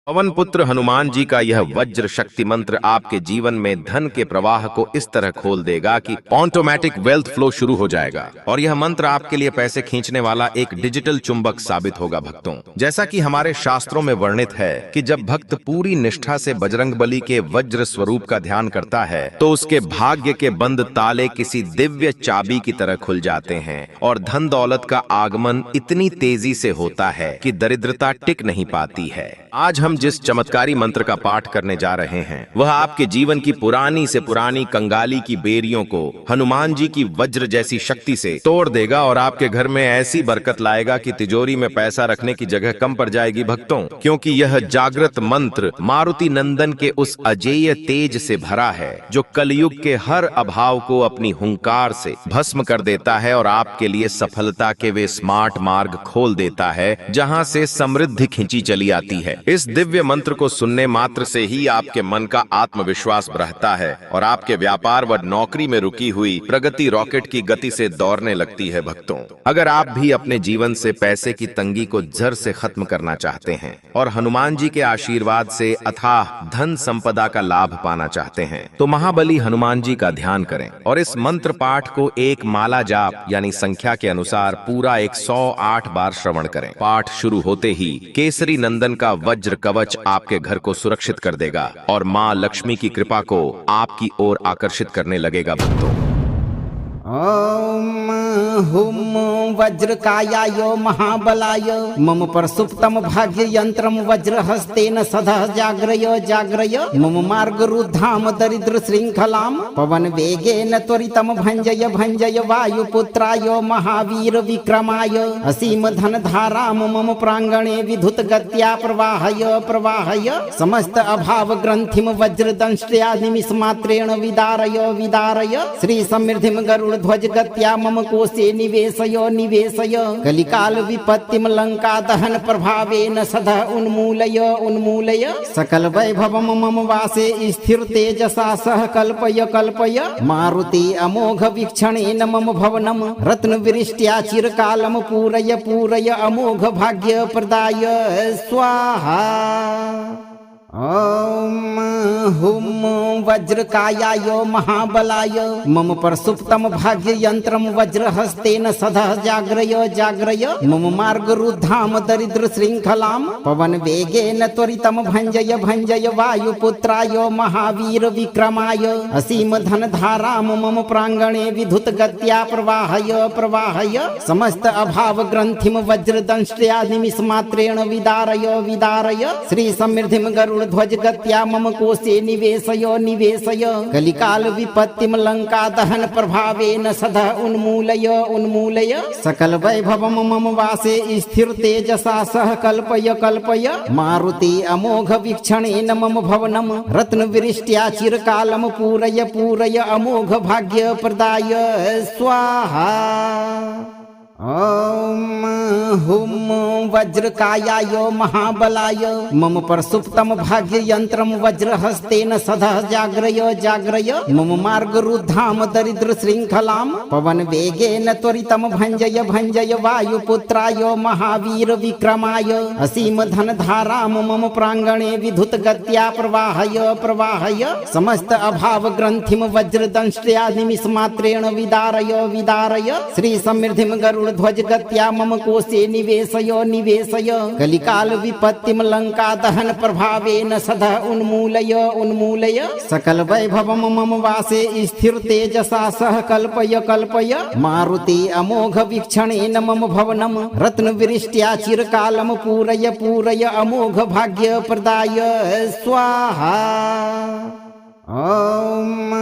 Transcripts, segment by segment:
पवन पुत्र हनुमान जी का यह वज्र शक्ति मंत्र आपके जीवन में धन के प्रवाह को इस तरह खोल देगा कि ऑटोमेटिक वेल्थ फ्लो शुरू हो जाएगा। और यह मंत्र आपके लिए पैसे खींचने वाला एक डिजिटल चुंबक साबित होगा। भक्तों, जैसा कि हमारे शास्त्रों में वर्णित है कि जब भक्त पूरी निष्ठा से बजरंगबली के वज्र स्वरूप का ध्यान करता है तो उसके भाग्य के बंद ताले किसी दिव्य चाबी की तरह खुल जाते हैं और धन दौलत का आगमन इतनी तेजी से होता है कि दरिद्रता टिक नहीं पाती है। आज हम जिस चमत्कारी मंत्र का पाठ करने जा रहे हैं वह आपके जीवन की पुरानी से पुरानी कंगाली की बेरियों को हनुमान जी की वज्र जैसी शक्ति से तोड़ देगा और आपके घर में ऐसी बरकत लाएगा कि तिजोरी में पैसा रखने की जगह कम पड़ जाएगी। भक्तों, क्योंकि यह जागृत मंत्र मारुति नंदन के उस अजेय तेज से भरा है जो कलयुग के हर अभाव को अपनी हुंकार से भस्म कर देता है और आपके लिए सफलता के वे स्मार्ट मार्ग खोल देता है जहां से समृद्धि खिंची चली आती है। इस दिव्य मंत्र को सुनने मात्र से ही आपके मन का आत्मविश्वास बढ़ता है और आपके व्यापार व नौकरी में रुकी हुई प्रगति रॉकेट की गति से दौड़ने लगती है। भक्तों, अगर आप भी अपने जीवन से पैसे की तंगी को जड़ से खत्म करना चाहते हैं और हनुमान जी के आशीर्वाद से अथाह धन संपदा का लाभ पाना चाहते हैं तो महाबली हनुमान जी का ध्यान करें और इस मंत्र पाठ को एक माला जाप यानी संख्या के अनुसार पूरा 108 बार श्रवण करें। पाठ शुरू होते ही केसरी नंदन का वज्र कवच आपके घर को सुरक्षित कर देगा और माँ लक्ष्मी की कृपा को आपकी ओर आकर्षित करने लगेगा। भक्तों, ओम हुम वज्रकायाय महाबलाय मम प्रसुप्तम भाग्य यंत्रम वज्रहस्तेन सदा जाग्रय जाग्रय मम मार्गरुद्धाम दरिद्र श्रृंखलाम पवन वेगेन त्वरितम भंजय भंजय वायुपुत्राय महावीर विक्रमाय असीम धन धाराम मम प्रांगणे विधुत गत्या प्रवाहय प्रवाहय समस्त अभाव ग्रंथिम वज्रदंष्ट्या निमिषमात्रेण विदारय विदारय श्री समृद्धिम गरुड़ ध्वज गत्या मम कोशे निवेशय निवेशय कलिकाल विपत्तिम लंका दहन प्रभावेन सदा उन्मूलय उन्मूलय सकल वैभवम मम वासे स्थिर तेजसा सह कल्पय कल्पय मारुति अमोघ वीक्षणेन मम भवनम रत्न विरिष्ट्या चिरकालम पूरय पूरय अमोघ भाग्य प्रदाय स्वाहा। ओम हुम वज्रकायाय महाबलाय मम प्रसुप्तम भाग्य यंत्रम वज्रहस्तेन सदा जाग्रय जाग्रय मम मार्गरुद्धाम दरिद्र श्रृंखलाम पवन वेगेन त्वरितम भंजय भंजय वायुपुत्राय महावीर विक्रमाय असीम धन धाराम मम प्रांगणे विधुत गत्या प्रवाहय प्रवाहय समस्त अभाव ग्रंथिम वज्रदंष्ट्या निमिषमात्रेण विदारय विदारय श्री समृद्धिम गरुड़ ध्वज गत्या मम कोशे निवेशय निवेशय कलिकाल विपत्तिम लंका दहन प्रभावेन सदा उन्मूलय उन्मूलय सकल वैभवम मम वासे स्थिर तेजसा सह कल्पय कल्पय मारुति अमोघ वीक्षणेन मम भवनम रत्न विरिष्ट्या चिरकालम पूरय पूरय अमोघ भाग्य प्रदाय स्वाहा। ओम हुम वज्रकायाय महाबलाय मम प्रसुप्तम भाग्य यंत्रम वज्रहस्तेन सदा जाग्रय जाग्रय मम मार्गरुद्धाम दरिद्र श्रृंखलाम पवन वेगेन त्वरितम भंजय भंजय वायुपुत्राय महावीर विक्रमाय असीम धन धाराम मम प्रांगणे विधुत गत्या प्रवाहय प्रवाहय समस्त अभाव ग्रंथिम वज्रदंष्ट्या निमिषमात्रेण विदारय विदारय श्री समृद्धिम गरुड़ ध्वज गत्या मम कोशे निवेशय निवेशय कलिकाल विपत्तिम लंका दहन प्रभावेन सदा उन्मूलय उन्मूलय सकल वैभवम मम वासे स्थिर तेजसा सह कल्पय कल्पय मारुति अमोघ वीक्षणेन मम भवनम रत्न विरिष्ट्या चिरकालम पूरय पूरय अमोघ भाग्य प्रदाय स्वाहा। ओम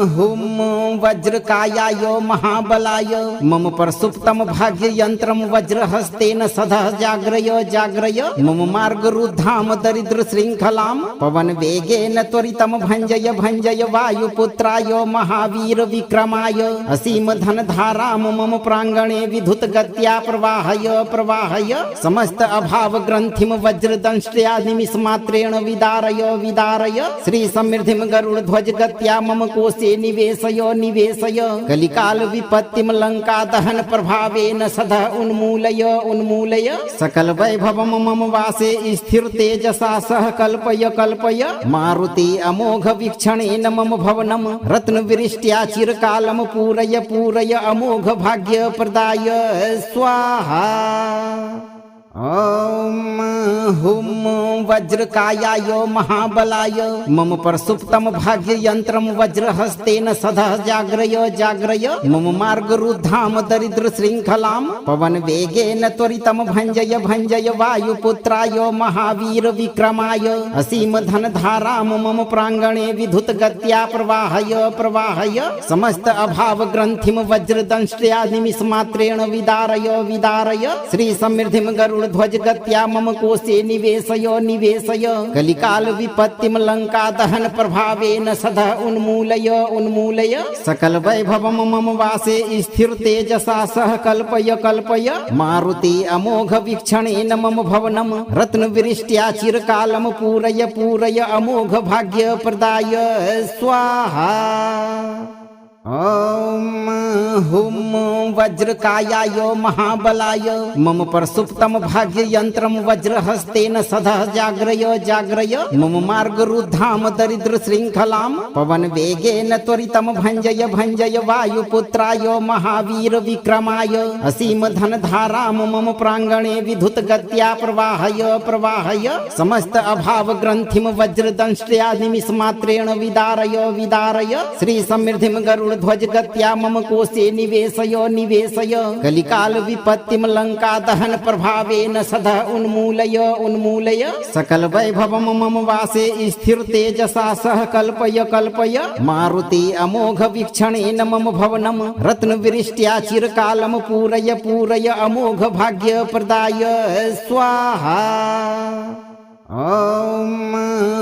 हुम वज्रकायाय महाबलाय मम प्रसुप्तम भाग्य यंत्रम वज्रहस्तेन सदा जाग्रय जाग्रय मम मार्गरुद्धाम दरिद्र श्रृंखलाम पवन वेगेन त्वरितम भंजय भंजय वायुपुत्राय महावीर विक्रमाय असीम धन धाराम मम प्रांगणे विधुत गत्या प्रवाहय प्रवाहय समस्त अभाव ग्रंथिम वज्रदंष्ट्या निमिषमात्रेण विदारय विदारय श्री समृद्धिम गरुड़ गरुड़ध्वज गत्या मम कोशे निवेशय निवेशय कलिकाल विपत्तिम लंका दहन प्रभावेन सदा उन्मूलय उन्मूलय सकल वैभवम मम वासे स्थिर तेजसा सह कल्पय कल्पय मारुति अमोघ वीक्षणेन मम भवनम रत्न विरिष्ट्या चिरकालम पूरय पूरय अमोघ भाग्य प्रदाय स्वाहा। ओम हुम वज्रकायाय महाबलाय मम प्रसुप्तम भाग्य यंत्रम वज्रहस्तेन सदा जाग्रय जाग्रय मम मार्ग रुद्धाम दरिद्र श्रृंखलाम पवन वेगेन त्वरितम भंजय भंजय वायुपुत्राय महावीर विक्रमाय असीम धन धाराम मम प्रांगणे विधुत गत्या प्रवाहय प्रवाहय समस्त अभाव ग्रंथिम वज्रदंष्ट्या निमिष मात्रेण विदारय विदारय श्री समृद्धिम गरुड़ ध्वज गत्या मम कोशे निवेशय निवेशय कलिकाल विपत्तिम लंका दहन प्रभावेन सदा उन्मूलय उन्मूलय सकल वैभवम मम वासे स्थिर तेजसा सह कल्पय कल्पय मारुति अमोघ वीक्षणेन मम भवनम रत्न विरिष्ट्या चिरकालम पूरय पूरय अमोघ भाग्य प्रदाय स्वाहा। ओम हुम वज्रकायाय महाबलाय मम प्रसुप्तम भाग्य यंत्रम वज्रहस्तेन सदा जाग्रय जाग्रय मम मार्ग रुद्धाम दरिद्र श्रृंखलाम पवन वेगेन त्वरितम भंजय भंजय वायुपुत्राय महावीर विक्रमाय असीम धन धाराम मम प्रांगणे विधुत गत्या प्रवाहय प्रवाहय समस्त अभाव ग्रंथिम वज्रदंष्ट्या निमिष मात्रेण विदारय विदारय श्री समृद्धिम गरुड़ ध्वज गत्या मम कोशे निवेशय निवेशय कलिकाल विपत्तिम लंका दहन प्रभावेन सदा उन्मूलय उन्मूलय सकल वैभवम मम वासे स्थिर तेजसा सह कल्पय कल्पय मारुति अमोघ वीक्षणेन मम भवनम रत्न विरिष्ट्या चिरकालम पूरय पूरय अमोघ भाग्य प्रदाय स्वाहा। ओम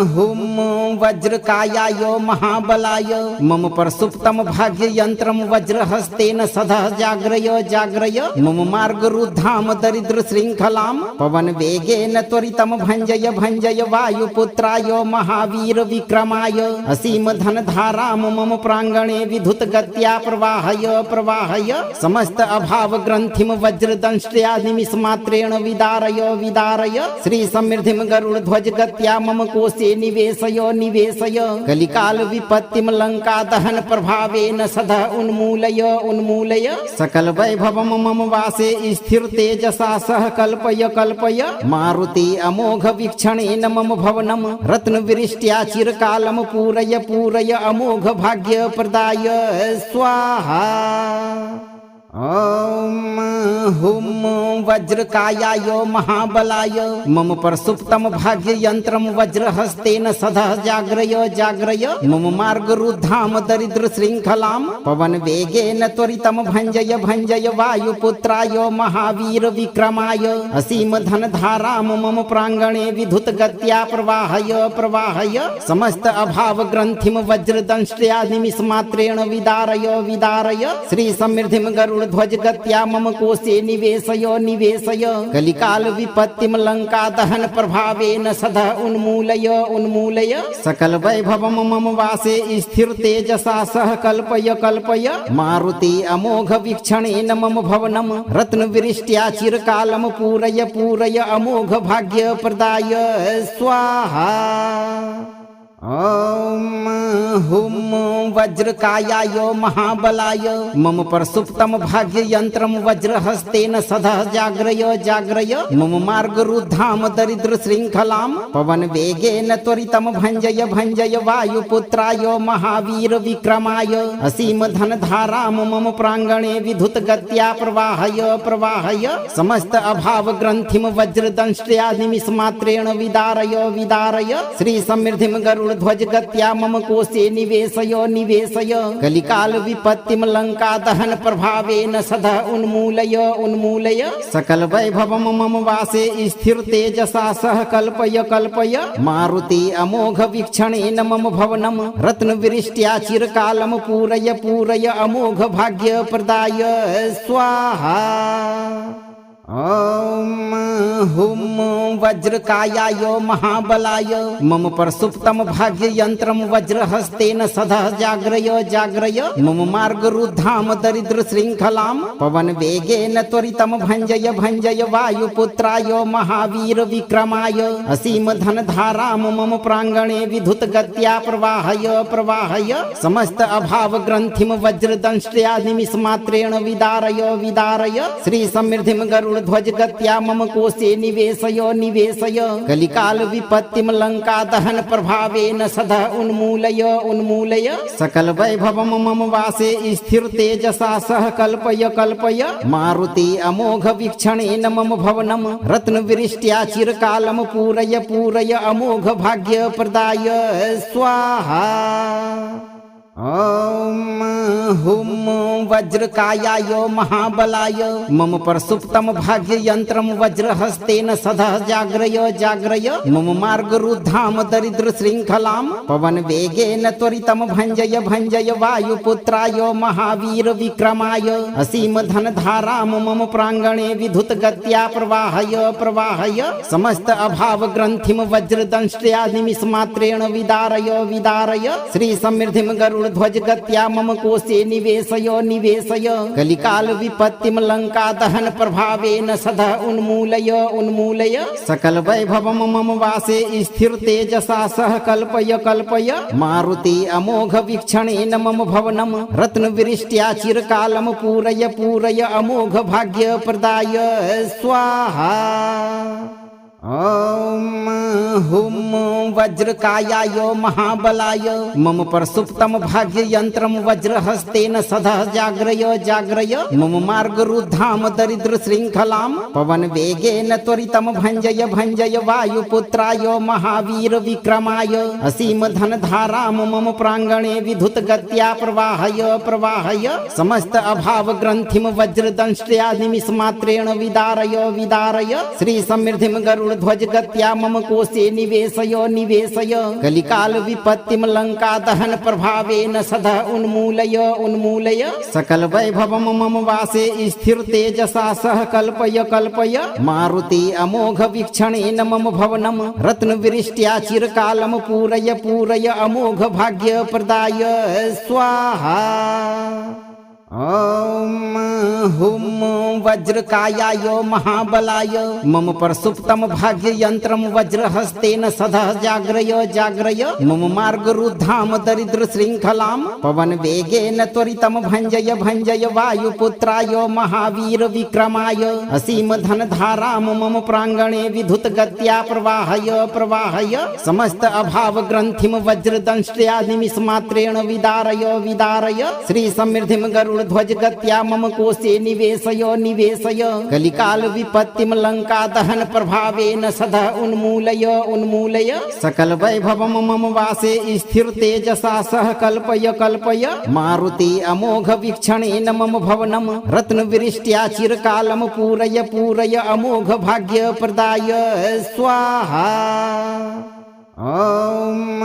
हुम वज्रकायाय महाबलाय मम प्रसुप्तम भाग्य यंत्रम वज्रहस्तेन सदा जाग्रय जाग्रय मम मार्ग रुद्धाम दरिद्र श्रृंखलाम पवन वेगेन त्वरितम भंजय भंजय वायुपुत्राय महावीर विक्रमाय असीम धन धाराम मम प्रांगणे विधुत गत्या प्रवाहय प्रवाहय समस्त अभाव ग्रंथिम वज्रदंष्ट्या निमिष मात्रेण विदारय विदारय श्री समृद्धिम गरुड़ ध्वज गत्या मम कोशे निवेशय निवेशय कलिकाल विपत्तिम लंका दहन प्रभावेन सदा उन्मूलय उन्मूलय सकल वैभवम मम वासे स्थिर तेजसा सह कल्पय कल्पय मारुति अमोघ वीक्षणेन मम भवनम रत्न विरिष्ट्या चिरकालम पूरय पूरय अमोघ भाग्य प्रदाय स्वाहा। ओम हुम वज्रकायाय महाबलाय मम प्रसुप्तम भाग्य यंत्रम वज्रहस्तेन सदा जाग्रय जाग्रय मम मार्ग रुद्धाम दरिद्र श्रृंखलाम पवन वेगेन त्वरितम भंजय भंजय वायुपुत्राय महावीर विक्रमाय असीम धन धाराम मम प्रांगणे विधुत गत्या प्रवाहय प्रवाहय समस्त अभाव ग्रंथिम वज्रदंष्ट्या निमिष मात्रेण विदारय विदारय श्री समृद्धिम गरुड़ ध्वज गत्या मम कोशे निवेशय निवेशय कलिकाल विपत्तिम लंका दहन प्रभावेन सदा उन्मूलय उन्मूलय सकल वैभवम मम वासे स्थिर तेजसा सह कल्पय कल्पय मारुति अमोघ वीक्षणेन मम भवनम रत्न विरिष्ट्या चिरकालम पूरय पूरय अमोघ भाग्य प्रदाय स्वाहा। ओम हुम वज्रकायाय महाबलाय मम प्रसुप्तम भाग्य यंत्रम वज्रहस्तेन सदा जाग्रय जाग्रय मम मार्ग रुद्धाम दरिद्र श्रृंखलाम पवन वेगेन त्वरितम भंजय भंजय वायुपुत्राय महावीर विक्रमाय असीम धन धाराम मम प्रांगणे विधुत गत्या प्रवाहय प्रवाहय समस्त अभाव ग्रंथिम वज्रदंष्ट्या निमिष मात्रेण विदारय विदारय श्री समृद्धिम गरुड़ ध्वज गत्या मम कोशे निवेशय निवेशय कलिकाल विपत्तिम लंका दहन प्रभावेन सदा उन्मूलय उन्मूलय सकल वैभवम मम वासे स्थिर तेजसा सह कल्पय कल्पय मारुति अमोघ वीक्षणेन मम भवनम रत्न विरिष्ट्या चिरकालम पूरय पूरय अमोघ भाग्य प्रदाय स्वाहा। ॐ हुं वज्रकायाय महाबलाय मम प्रसुप्तं भाग्ययन्त्रं वज्रहस्तेन सदः जाग्रय जाग्रय मम मार्गरुद्धां दरिद्रशृङ्खलां पवनवेगेन त्वरितं भञ्जय भञ्जय वायुपुत्राय महावीर विक्रमाय असीमधनधारां मम प्राङ्गणे विद्युतगत्या प्रवाहय प्रवाहय समस्त अभावग्रन्थिं वज्रदंष्ट्या निमिषमात्रेण विदारय विदारय श्रीसमृद्धिं गरुडध्वजगत्या मम कोशे निवेशय निवेशय कलिकाल विपत्तिं लंका दहन प्रभावेन सदा उन्मूलय उन्मूलय सकल वैभवं मम वासे स्थिर तेजसा सह कल्पय कल्पय मारुति अमोघ वीक्षणेन मम भवनं रत्नवृष्ट्या चिरकालं पूरय पूरय अमोघ भाग्य प्रदाय स्वाहा। ॐ हुं वज्रकायाय महाबलाय मम प्रसुप्तं भाग्ययन्त्रं वज्रहस्तेन सदः जाग्रय जाग्रय मम मार्गरुद्धां दरिद्रशृङ्खलां पवनवेगेन त्वरितं भञ्जय भञ्जय वायुपुत्राय महावीर विक्रमाय असीमधनधारां मम प्राङ्गणे विद्युतगत्या प्रवाहय प्रवाहय समस्त अभावग्रन्थिं वज्रदंष्ट्या निमिषमात्रेण विदारय विदारय श्रीसमृद्धिं गरुडध्वजगत्या मम कोशे निवेशय निवेशय कलिकाल विपत्तिं लंका दहन प्रभावेन सदा उन्मूलय उन्मूलय सकल वैभवं मम वासे स्थिर तेजसा सह कल्पय कल्पय मारुति अमोघ वीक्षणेन मम भवनं रत्नवृष्ट्या चिरकालं पूरय पूरय अमोघ भाग्य प्रदाय स्वाहा। ॐ हुं वज्रकायाय महाबलाय मम प्रसुप्तं भाग्ययन्त्रं वज्रहस्तेन सदः जाग्रय जाग्रय मम मार्गरुद्धां दरिद्रशृङ्खलां पवनवेगेन त्वरितं भञ्जय भञ्जय वायुपुत्राय महावीर विक्रमाय असीमधनधारां मम प्राङ्गणे विद्युतगत्या प्रवाहय प्रवाहय समस्त अभावग्रन्थिं वज्रदंष्ट्या निमिषमात्रेण विदारय विदारय श्रीसमृद्धिं गरुडध्वजगत्या मम कोशे निवेशय निवेशय कलिकाल विपत्तिं लंका दहन प्रभावेन सदा उन्मूलय उन्मूलय सकल वैभवं मम वासे स्थिर तेजसा सह कल्पय कल्पय मारुति अमोघ वीक्षणेन मम भवनं रत्नवृष्ट्या चिरकालं पूरय पूरय अमोघ भाग्य प्रदाय स्वाहा। ॐ हुं वज्रकायाय महाबलाय मम प्रसुप्तं भाग्ययन्त्रं वज्रहस्तेन सदः जाग्रय जाग्रय मम मार्गरुद्धां दरिद्रशृङ्खलां पवनवेगेन त्वरितं भञ्जय भञ्जय वायुपुत्राय महावीर विक्रमाय असीमधनधारां मम प्राङ्गणे विद्युतगत्या प्रवाहय प्रवाहय समस्त अभावग्रन्थिं वज्रदंष्ट्या निमिषमात्रेण विदारय विदारय श्रीसमृद्धिं गरुडध्वजगत्या मम कोशे निवेशय निवेशय कलिकाल विपत्तिं लंका दहन प्रभावेन सदा उन्मूलय उन्मूलय सकल वैभवं मम वासे स्थिर तेजसा सह कल्पय कल्पय मारुति अमोघ वीक्षणेन मम भवनं रत्नवृष्ट्या चिरकालं पूरय पूरय अमोघ भाग्य प्रदाय स्वाहा। ॐ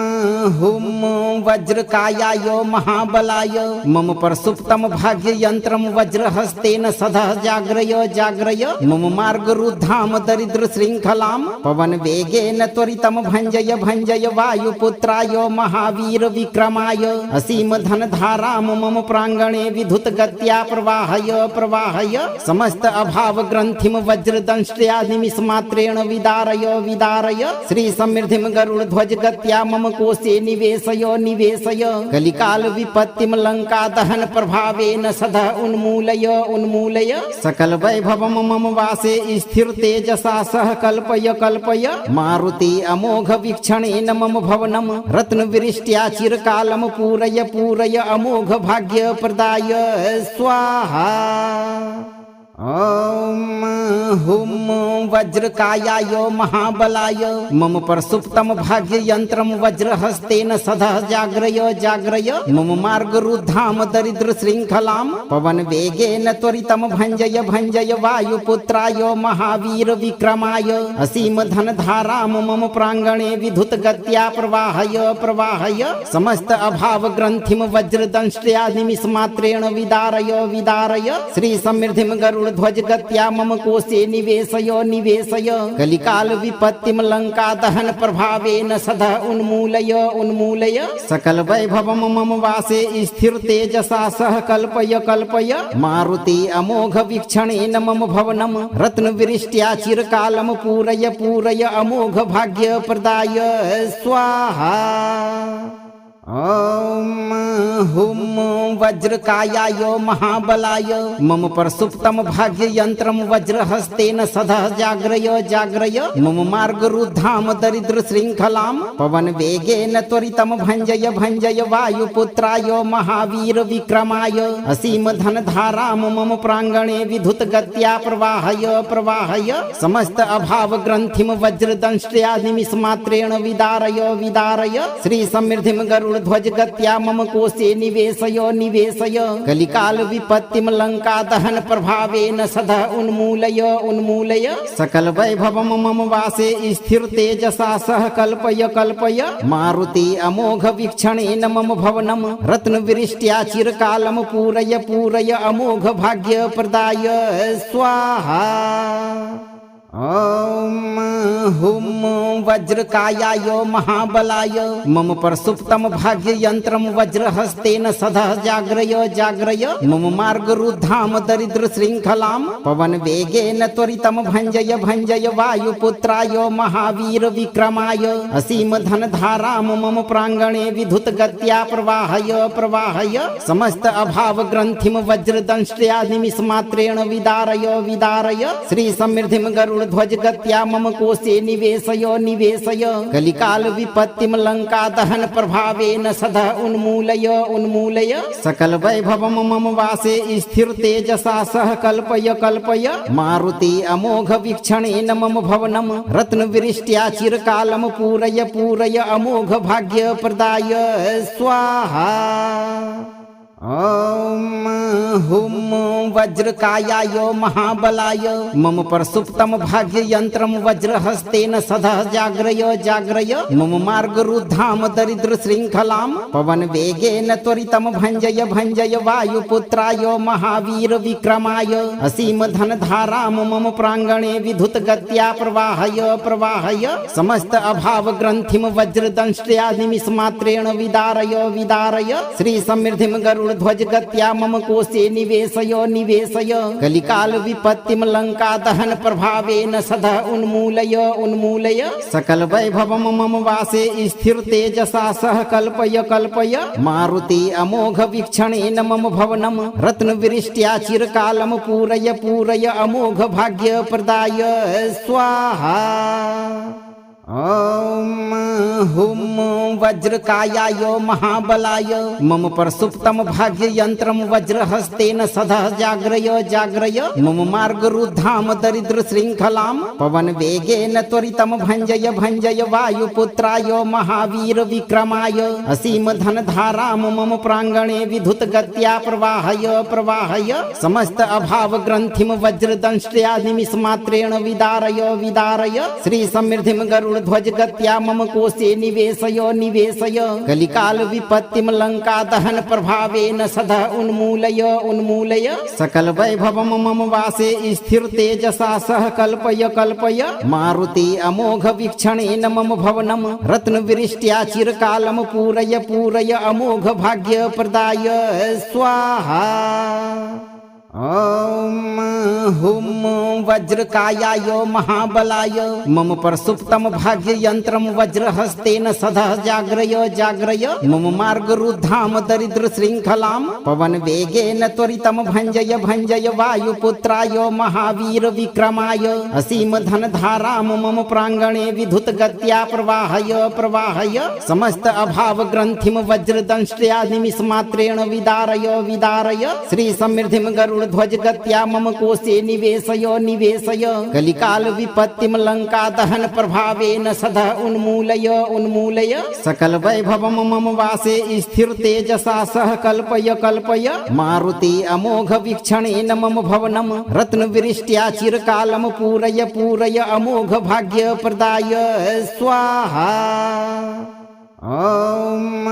हुं वज्रकायाय महाबलाय मम प्रसुप्तं भाग्ययन्त्रं वज्रहस्तेन सदः जाग्रय जाग्रय मम मार्गरुद्धां दरिद्रशृङ्खलां पवनवेगेन त्वरितं भञ्जय भञ्जय वायुपुत्राय महावीर विक्रमाय असीमधनधारां मम प्राङ्गणे विद्युतगत्या प्रवाहय प्रवाहय समस्त अभावग्रन्थिं वज्रदंष्ट्या निमिषमात्रेण विदारय विदारय श्रीसमृद्धिं गरुडध्वजगत्या मम कोशे निवेशय निवेशय कलिकाल विपत्तिं लंका दहन प्रभावेन सदा उन्मूलय उन्मूलय सकल वैभवं मम वासे स्थिर तेजसा सह कल्पय कल्पय मारुति अमोघ वीक्षणेन मम भवनं रत्नवृष्ट्या चिरकालं पूरय पूरय अमोघ भाग्य प्रदाय स्वाहा। ॐ हुं वज्रकायाय महाबलाय मम प्रसुप्तं भाग्ययन्त्रं वज्रहस्तेन सदः जाग्रय जाग्रय मम मार्गरुद्धां दरिद्रशृङ्खलां पवनवेगेन त्वरितं भञ्जय भञ्जय वायुपुत्राय महावीर विक्रमाय असीमधनधारां मम प्राङ्गणे विद्युतगत्या प्रवाहय प्रवाहय समस्त अभावग्रन्थिं वज्रदंष्ट्या निमिषमात्रेण विदारय विदारय श्रीसमृद्धिं गरुड गरुड़ध्वज गत्या मम कोशे निवेशय निवेशय कलिकाल विपत्तिम लंका दहन प्रभावेन सदा उन्मूलय उन्मूलय सकल वैभवम मम वासे स्थिर तेजसा सह कल्पय कल्पय मारुति अमोघ वीक्षणेन मम भवनम रत्न विरिष्ट्या चिरकालम पूरय पूरय अमोघ भाग्य प्रदाय स्वाहा। ओम हुम वज्रकायाय महाबलाय मम प्रसुप्तम भाग्य यंत्रम वज्रहस्तेन सदः जाग्रय जाग्रय मम मार्ग रुद्धाम दरिद्र श्रृंखलाम पवन वेगेन त्वरितम भंजय भंजय वायुपुत्राय महावीर विक्रमाय असीम धन धाराम मम प्रांगणे विधुत गत्या प्रवाहय प्रवाहय समस्त अभाव ग्रंथिम वज्रदंष्ट्या निमिष मात्रेण विदारय विदारय श्री समृद्धिम गरुड़ ध्वज गत्या मम कोशे निवेशय निवेशय कलिकाल विपत्तिम लंका दहन प्रभावेन सदा उन्मूलय उन्मूलय सकल वैभवम मम वासे स्थिर तेजसा सह कल्पय कल्पय मारुति अमोघ वीक्षणेन मम भवनम रत्न विरिष्ट्या चिरकालम पूरय पूरय अमोघ भाग्य प्रदाय स्वाहा। ओम हुम वज्रकायाय महाबलाय मम प्रसुप्तम भाग्य यंत्रम वज्रहस्तेन सदः जाग्रय जाग्रय मम मार्ग रुद्धाम दरिद्र श्रृंखलाम पवन वेगेन त्वरितम भंजय भंजय वायुपुत्राय महावीर विक्रमाय असीम धन धाराम मम प्रांगणे विधुत गत्या प्रवाहय प्रवाहय समस्त अभाव ग्रंथिम वज्रदंष्ट्या निमिष मात्रेण विदारय विदारय श्री समृद्धिम गरुड़ ध्वज गत्या मम कोशे निवेशय निवेशय कलिकाल विपत्तिम लंका दहन प्रभावेन सदा उन्मूलय उन्मूलय सकल वैभवम मम वासे स्थिर तेजसा सह कल्पय कल्पय मारुति अमोघ वीक्षणेन मम भवनम रत्न विरिष्ट्या चिरकालम पूरय पूरय अमोघ भाग्य प्रदाय स्वाहा। ओम हुम वज्रकायाय महाबलाय मम प्रसुप्तम भाग्य यंत्रम वज्रहस्तेन सदः जाग्रय जाग्रय मम मार्ग रुद्धाम दरिद्र श्रृंखलाम पवन वेगेन त्वरितम भंजय भंजय वायुपुत्राय महावीर विक्रमाय असीम धन धाराम मम प्रांगणे विधुत गत्या प्रवाहय प्रवाहय समस्त अभाव ग्रंथिम वज्रदंष्ट्या निमिष मात्रेण विदारय विदारय श्री समृद्धिम गरुड़ ध्वज गत्या मम कोशे निवेशय निवेशय कलिकाल विपत्तिम लंका दहन प्रभावेन सदा उन्मूलय उन्मूलय सकल वैभवम मम वासे स्थिर तेजसा सह कल्पय कल्पय मारुति अमोघ वीक्षणेन मम भवनम रत्न विरिष्ट्या चिरकालम पूरय पूरय अमोघ भाग्य प्रदाय स्वाहा। ओम हुम वज्रकायाय महाबलाय मम प्रसुप्तम भाग्य यंत्रम वज्रहस्तेन सदः जाग्रय जाग्रय मम मार्ग रुद्धाम दरिद्र श्रृंखलाम पवन वेगेन त्वरितम भंजय भंजय वायुपुत्राय महावीर विक्रमाय असीम धन धाराम मम प्रांगणे विधुत गत्या प्रवाहय प्रवाहय समस्त अभाव ग्रंथिम वज्रदंष्ट्या निमिष मात्रेण विदारय विदारय श्री समृद्धिम गरुड़ ध्वज गत्या मम कोशे निवेशय निवेशय कलिकाल विपत्तिम लंका दहन प्रभावेन सदा उन्मूलय उन्मूलय सकल वैभवम मम वासे स्थिर तेजसा सह कल्पय कल्पय मारुति अमोघ वीक्षणेन मम भवनम रत्न विरिष्ट्या चिरकालम पूरय पूरय अमोघ भाग्य प्रदाय स्वाहा। ओम हुम वज्रकायाय महाबलाय मम प्रसुप्तम भाग्य यंत्रम वज्रहस्तेन सदः जाग्रय जाग्रय मम मार्ग रुद्धाम दरिद्र श्रृंखलाम पवन वेगेन त्वरितम भंजय भंजय वायुपुत्राय महावीर विक्रमाय असीम धन धाराम मम प्रांगणे विधुत गत्या प्रवाहय प्रवाहय समस्त अभाव ग्रंथिम वज्रदंष्ट्या निमिष मात्रेण विदारय विदारय श्री समृद्धिम गरुड़ ध्वज गत्या मम कोशे निवेशय निवेशय कलिकाल विपत्तिम लंका दहन प्रभावेन सदा उन्मूलय उन्मूलय सकल वैभवम मम वासे स्थिर तेजसा सह कल्पय कल्पय मारुति अमोघ वीक्षणेन मम भवनम रत्न विरिष्ट्या चिरकालम पूरय पूरय अमोघ भाग्य प्रदाय स्वाहा। ओम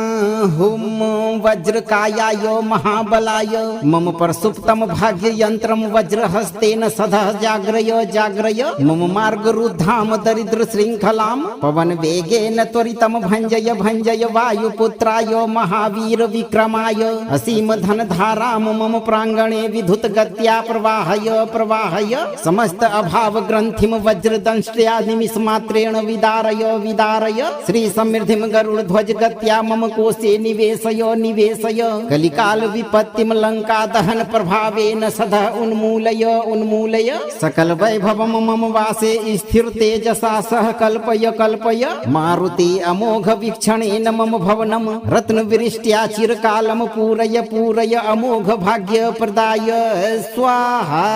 हुम वज्रकायाय महाबलाय मम प्रसुप्तम भाग्ययन्त्रं वज्रहस्तेन सदः जाग्रय जाग्रय मम मार्गरुद्धाम दरिद्र श्रृंखलां पवन वेगेन त्वरितं भञ्जय भञ्जय वायुपुत्राय महावीर विक्रमाय असीम धन धारां मम प्रांगणे विधुत गत्या प्रवाहय प्रवाहय समस्त अभाव ग्रंथिम वज्रदंष्ट्या निमिषमात्रेण विदारय विदारय श्री समृद्धिम गरुड़ ध्वज गत्या मम कोशे निवेशय निवेशय कलिकाल विपत्तिम लंका दहन प्रभावेन सदः उन्मूलय उन्मूलय सकल वैभवम मम वासे स्थिर तेजसा सह कल्पय कल्पय मारुति अमोघ वीक्षणेन मम भवनम रत्न विरिष्ट्या चिरकालम पूरय पूरय अमोघ भाग्य प्रदाय स्वाहा।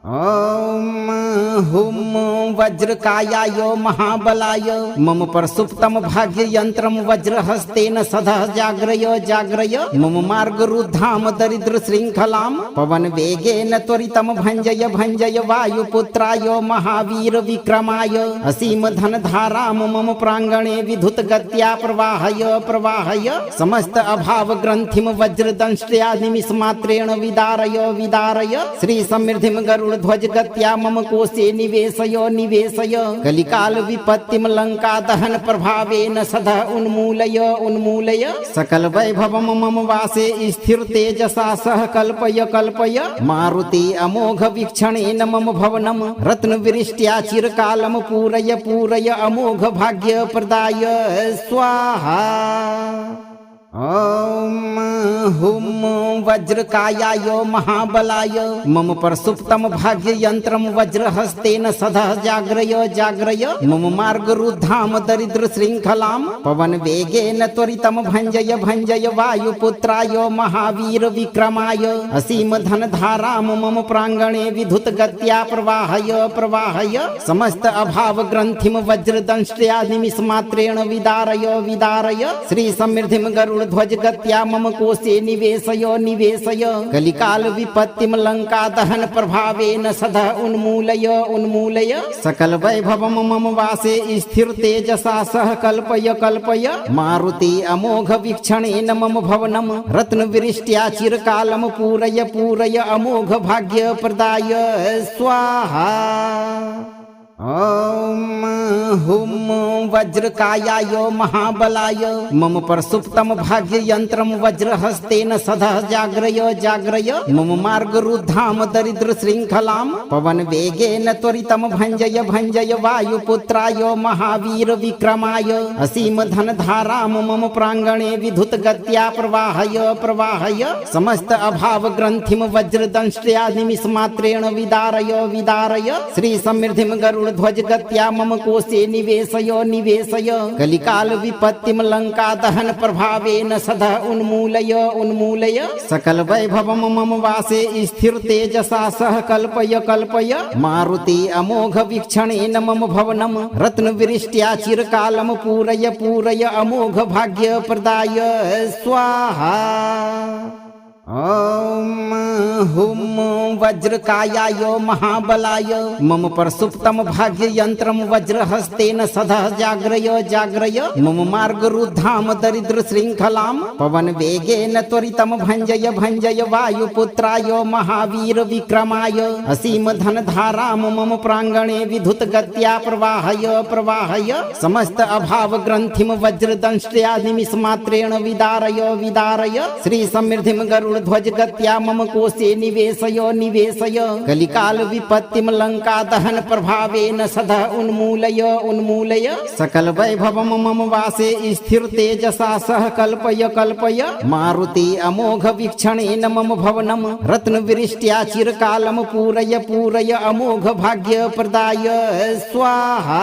ओम हुम वज्रकायाय महाबलाय मम प्रसुप्तम भाग्ययन्त्रं वज्रहस्तेन सदः जाग्रय जाग्रय मम मार्गरुद्धाम दरिद्र श्रृंखलां पवन वेगेन त्वरितं भञ्जय भञ्जय वायुपुत्राय महावीर विक्रमाय असीम धन धारां मम प्रांगणे विधुत गत्या प्रवाहय प्रवाहय समस्त अभाव ग्रंथिम वज्रदंष्ट्या निमिषमात्रेण विदारय विदारय श्री समृद्धिम गरुड़ ध्वज गत्या मम कोशे निवेशय निवेशय कलिकाल विपत्तिम लंका दहन प्रभावेन सदः उन्मूलय उन्मूलय सकल वैभवम मम वासे स्थिर तेजसा सह कल्पय कल्पय मारुति अमोघ वीक्षणेन मम भवनम रत्न विरिष्ट्या चिरकालम पूरय पूरय अमोघ भाग्य प्रदाय स्वाहा। ओम हुम वज्रकायाय महाबलाय मम प्रसुप्तम भाग्ययन्त्रं वज्रहस्तेन सदः जाग्रय जाग्रय मम मार्गरुद्धाम दरिद्र श्रृंखलां पवन वेगेन त्वरितं भञ्जय भञ्जय वायुपुत्राय महावीर विक्रमाय असीम धन धारां मम प्रांगणे विधुत गत्या प्रवाहय प्रवाहय समस्त अभाव ग्रंथिम वज्रदंष्ट्या निमिषमात्रेण विदारय विदारय श्री समृद्धिम गरुड़ ध्वज गत्या मम कोशे निवेशय निवेशय कलिकाल विपत्तिम लंका दहन प्रभावेन सदः उन्मूलय उन्मूलय सकल वैभवम मम वासे स्थिर तेजसा सह कल्पय कल्पय मारुति अमोघ वीक्षणेन मम भवनम रत्न विरिष्ट्या चिरकालम पूरय पूरय अमोघ भाग्य प्रदाय स्वाहा। ओम हुम वज्रकायाय महाबलाय मम प्रसुप्तम भाग्ययन्त्रं वज्रहस्तेन सदः जाग्रय जाग्रय मम मार्गरुद्धाम दरिद्र श्रृंखलां पवन वेगेन त्वरितं भञ्जय भञ्जय वायुपुत्राय महावीर विक्रमाय असीम धन धारां मम प्रांगणे विधुत गत्या प्रवाहय प्रवाहय समस्त अभाव ग्रंथिम वज्रदंष्ट्या निमिषमात्रेण विदारय विदारय श्री समृद्धिम गरुड़ ध्वज गत्या मम कोशे निवेशय निवेशय कलिकाल विपत्तिम लंका दहन प्रभावेन सदः उन्मूलय उन्मूलय सकल वैभवम मम वासे स्थिर तेजसा सह कल्पय कल्पय मारुति अमोघ वीक्षणेन मम भवनम रत्न विरिष्ट्या चिरकालम पूरय पूरय अमोघ भाग्य प्रदाय स्वाहा। ओम हुम वज्रकायाय महाबलाय मम प्रसुप्तम भाग्ययन्त्रं वज्रहस्तेन सदः जाग्रय जाग्रय मम मार्गरुद्धाम दरिद्र श्रृंखलां पवन वेगेन त्वरितं भञ्जय भञ्जय वायुपुत्राय महावीर विक्रमाय असीम धन धारां मम प्रांगणे विधुत गत्या प्रवाहय प्रवाहय समस्त अभाव ग्रंथिम वज्रदंष्ट्या निमिषमात्रेण विदारय विदारय श्री समृद्धिम गरुड़ ध्वज गत्या मम कोशे निवेशय निवेशय कलिकाल विपत्तिम लंका दहन प्रभावेन सदः उन्मूलय उन्मूलय सकल वैभवम मम वासे स्थिर तेजसा सह कल्पय कल्पय मारुति अमोघ वीक्षणेन मम भवनम रत्न विरिष्ट्या चिरकालम पूरय पूरय अमोघ भाग्य प्रदाय स्वाहा।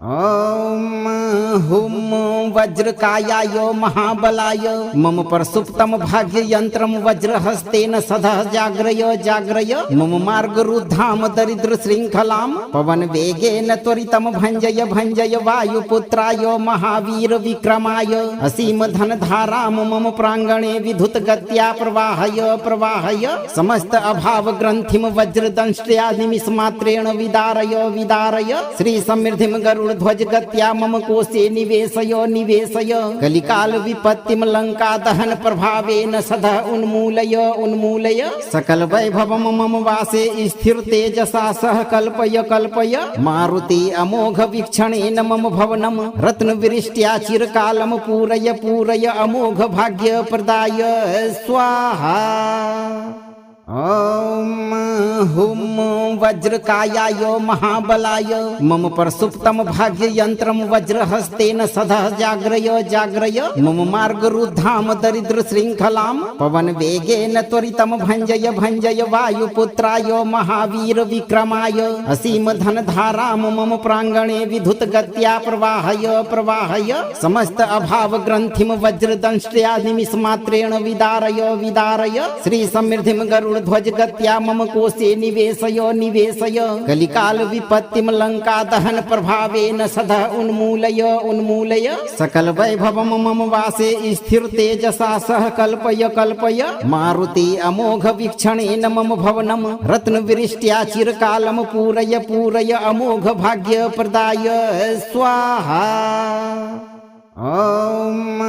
ओम हुम वज्रकायाय महाबलाय मम प्रसुप्तम भाग्ययन्त्रं वज्रहस्तेन सदः जाग्रय जाग्रय मम मार्गरुद्धाम दरिद्र श्रृंखलां पवन वेगेन त्वरितं भञ्जय भञ्जय वायुपुत्राय महावीर विक्रमाय असीम धन धारां मम प्रांगणे विधुत गत्या प्रवाहय प्रवाहय समस्त अभाव ग्रंथिम वज्रदंष्ट्या निमिषमात्रेण विदारय विदारय श्री समृद्धिम गरुड़ ध्वज गत्या मम कोशे निवेशय निवेशय कलिकाल विपत्तिम लंका दहन प्रभावेन सदा उन्मूलय उन्मूलय सकल वैभवम मम वासे स्थिर तेजसा सह कल्पय कल्पय मारुति अमोघ वीक्षणेन मम भवनम रत्न विरिष्ट्या चिरकालम पूरय पूरय अमोघ भाग्य प्रदाय स्वाहा। ओम हुम वज्रकायाय महाबलाय मम प्रसुप्तम भाग्य यंत्रम वज्रहस्तेन सदा जाग्रय जाग्रय मम मार्ग रुद्धाम दरिद्र श्रृंखलाम पवन वेगेन त्वरितम भंजय भंजय वायुपुत्राय महावीर विक्रमाय असीम धन धाराम मम प्रांगणे विधुत गत्या प्रवाहय प्रवाहय समस्त अभाव ग्रंथिम वज्रदंष्ट्या निमिष मात्रेण विदारय विदारय श्री समृद्धिम गरुड़ ध्वज गत्या मम कोशे निवेशय निवेशय कलिकाल विपत्तिम लंका दहन प्रभावेन सदा उन्मूलय उन्मूलय सकल वैभवम मम वासे स्थिर तेजसा सह कल्पय कल्पय मारुति अमोघ वीक्षणेन मम भवनम रत्न विरिष्ट्या चिरकालम पूरय पूरय अमोघ भाग्य प्रदाय स्वाहा। ओम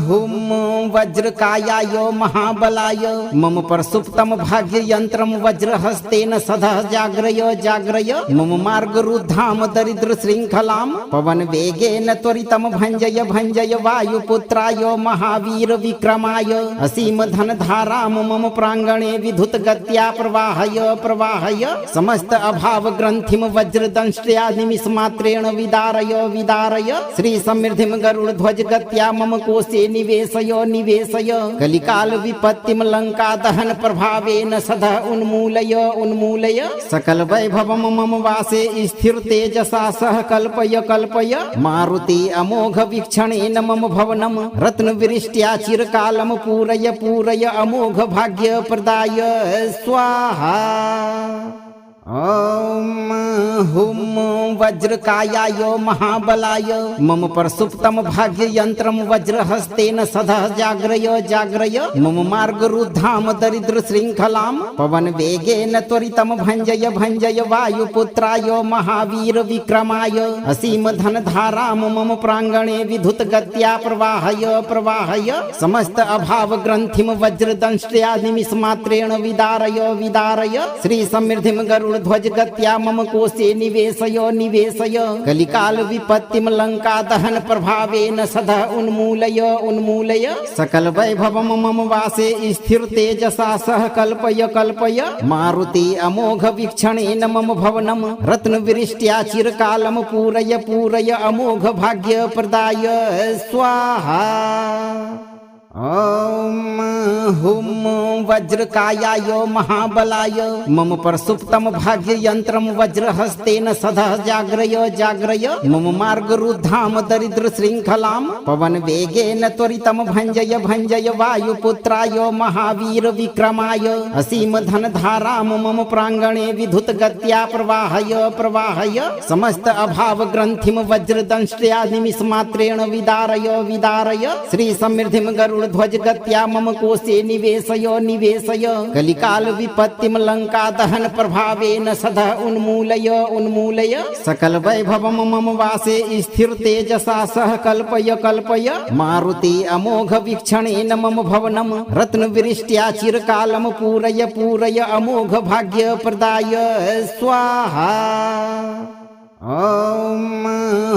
हुम वज्रकायाय महाबलाय मम प्रसुप्तम भाग्य यंत्रम वज्रहस्तेन सदा जाग्रय जाग्रय मम मार्ग रुद्धाम दरिद्र श्रृंखलाम पवन वेगेन त्वरितम भंजय भंजय वायुपुत्राय महावीर विक्रमाय असीम धन धाराम मम प्रांगणे विधुत गत्या प्रवाहय प्रवाहय समस्त अभाव ग्रंथिम वज्रदंष्ट्या निमिष मात्रेण विदारय विदारय श्री समृद्धिम गरुड़ ध्वज गत्या मम कोशे निवेशय निवेशय कलिकाल विपत्तिम लंका दहन प्रभावेन सदा उन्मूलय उन्मूलय सकल वैभवम मम वासे स्थिर तेजसा सह कल्पय कल्पय मारुति अमोघ वीक्षणेन मम भवनम रत्न विरिष्ट्या चिरकालम पूरय पूरय अमोघ भाग्य प्रदाय स्वाहा। ओम हुम वज्रकायाय महाबलाय मम प्रसुप्तम भाग्य यंत्रम वज्रहस्तेन सदा जाग्रय जाग्रय मम मार्ग रुद्धाम दरिद्र श्रृंखलाम पवन वेगेन त्वरितम भंजय भंजय वायुपुत्राय महावीर विक्रमाय असीम धन धाराम मम प्रांगणे विधुत गत्या प्रवाहय प्रवाहय समस्त अभाव ग्रंथिम वज्रदंष्ट्या निमिष मात्रेण विदारय विदारय श्री समृद्धिम गरुड़ ध्वज गत्या मम कोशे निवेशय निवेशय कलिकाल विपत्तिम लंका दहन प्रभावेन सदा उन्मूलय उन्मूलय सकल वैभवम मम वासे स्थिर तेजसा सह कल्पय कल्पय मारुति अमोघ वीक्षणेन मम भवनम रत्न विरिष्ट्या चिरकालम पूरय पूरय अमोघ भाग्य प्रदाय स्वाहा। ओम हुम वज्रकायाय महाबलाय मम प्रसुप्तम भाग्य यंत्रम वज्रहस्तेन सदा जाग्रय जाग्रय मम मार्ग रुद्धाम दरिद्र श्रृंखलाम पवन वेगेन त्वरितम भंजय भंजय वायुपुत्राय महावीर विक्रमाय असीम धन धाराम मम प्रांगणे विधुत गत्या प्रवाहय प्रवाहय समस्त अभाव ग्रंथिम वज्रदंष्ट्या निमिष मात्रेण विदारय विदारय श्री समृद्धिम गरुड़ ध्वज गत्या मम कोशे निवेशय निवेशय कलिकाल विपत्तिम लंका दहन प्रभावेन सदा उन्मूलय उन्मूलय सकल वैभवम मम वासे स्थिर तेजसा सह कल्पय कल्पय मारुति अमोघ वीक्षणेन मम भवनम रत्न विरिष्ट्या चिरकालम पूरय पूरय अमोघ भाग्य प्रदाय स्वाहा। ओम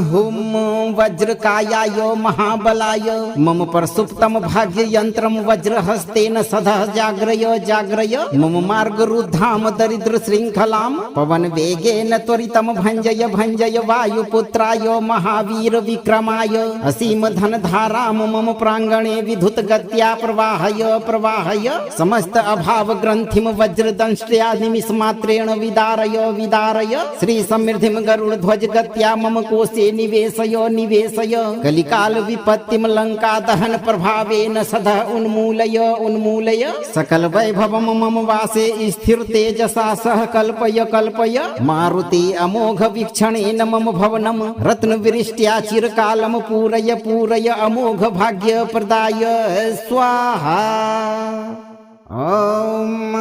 हुम वज्रकायाय महाबलाय मम प्रसुप्तम भाग्य यंत्रम वज्रहस्तेन सदा जाग्रय जाग्रय मम मार्ग रुद्धाम दरिद्र श्रृंखलाम पवन वेगेन त्वरितम भंजय भंजय वायुपुत्राय महावीर विक्रमाय असीम धन धाराम मम प्रांगणे विधुत गत्या प्रवाहय प्रवाहय समस्त अभाव ग्रंथिम वज्रदंष्ट्या निमिष मात्रेण विदारय विदारय श्री समृद्धिम गरुड़ ध्वज गत्या मम कोशे निवेशय निवेशय कलिकाल विपत्तिम लंका दहन प्रभावेन सदा उन्मूलय उन्मूलय सकल वैभवम मम वासे स्थिर तेजसा सह कल्पय कल्पय मारुति अमोघ वीक्षणेन मम भवनम रत्न विरिष्ट्या चिरकालम पूरय पूरय अमोघ भाग्य प्रदाय स्वाहा। ॐ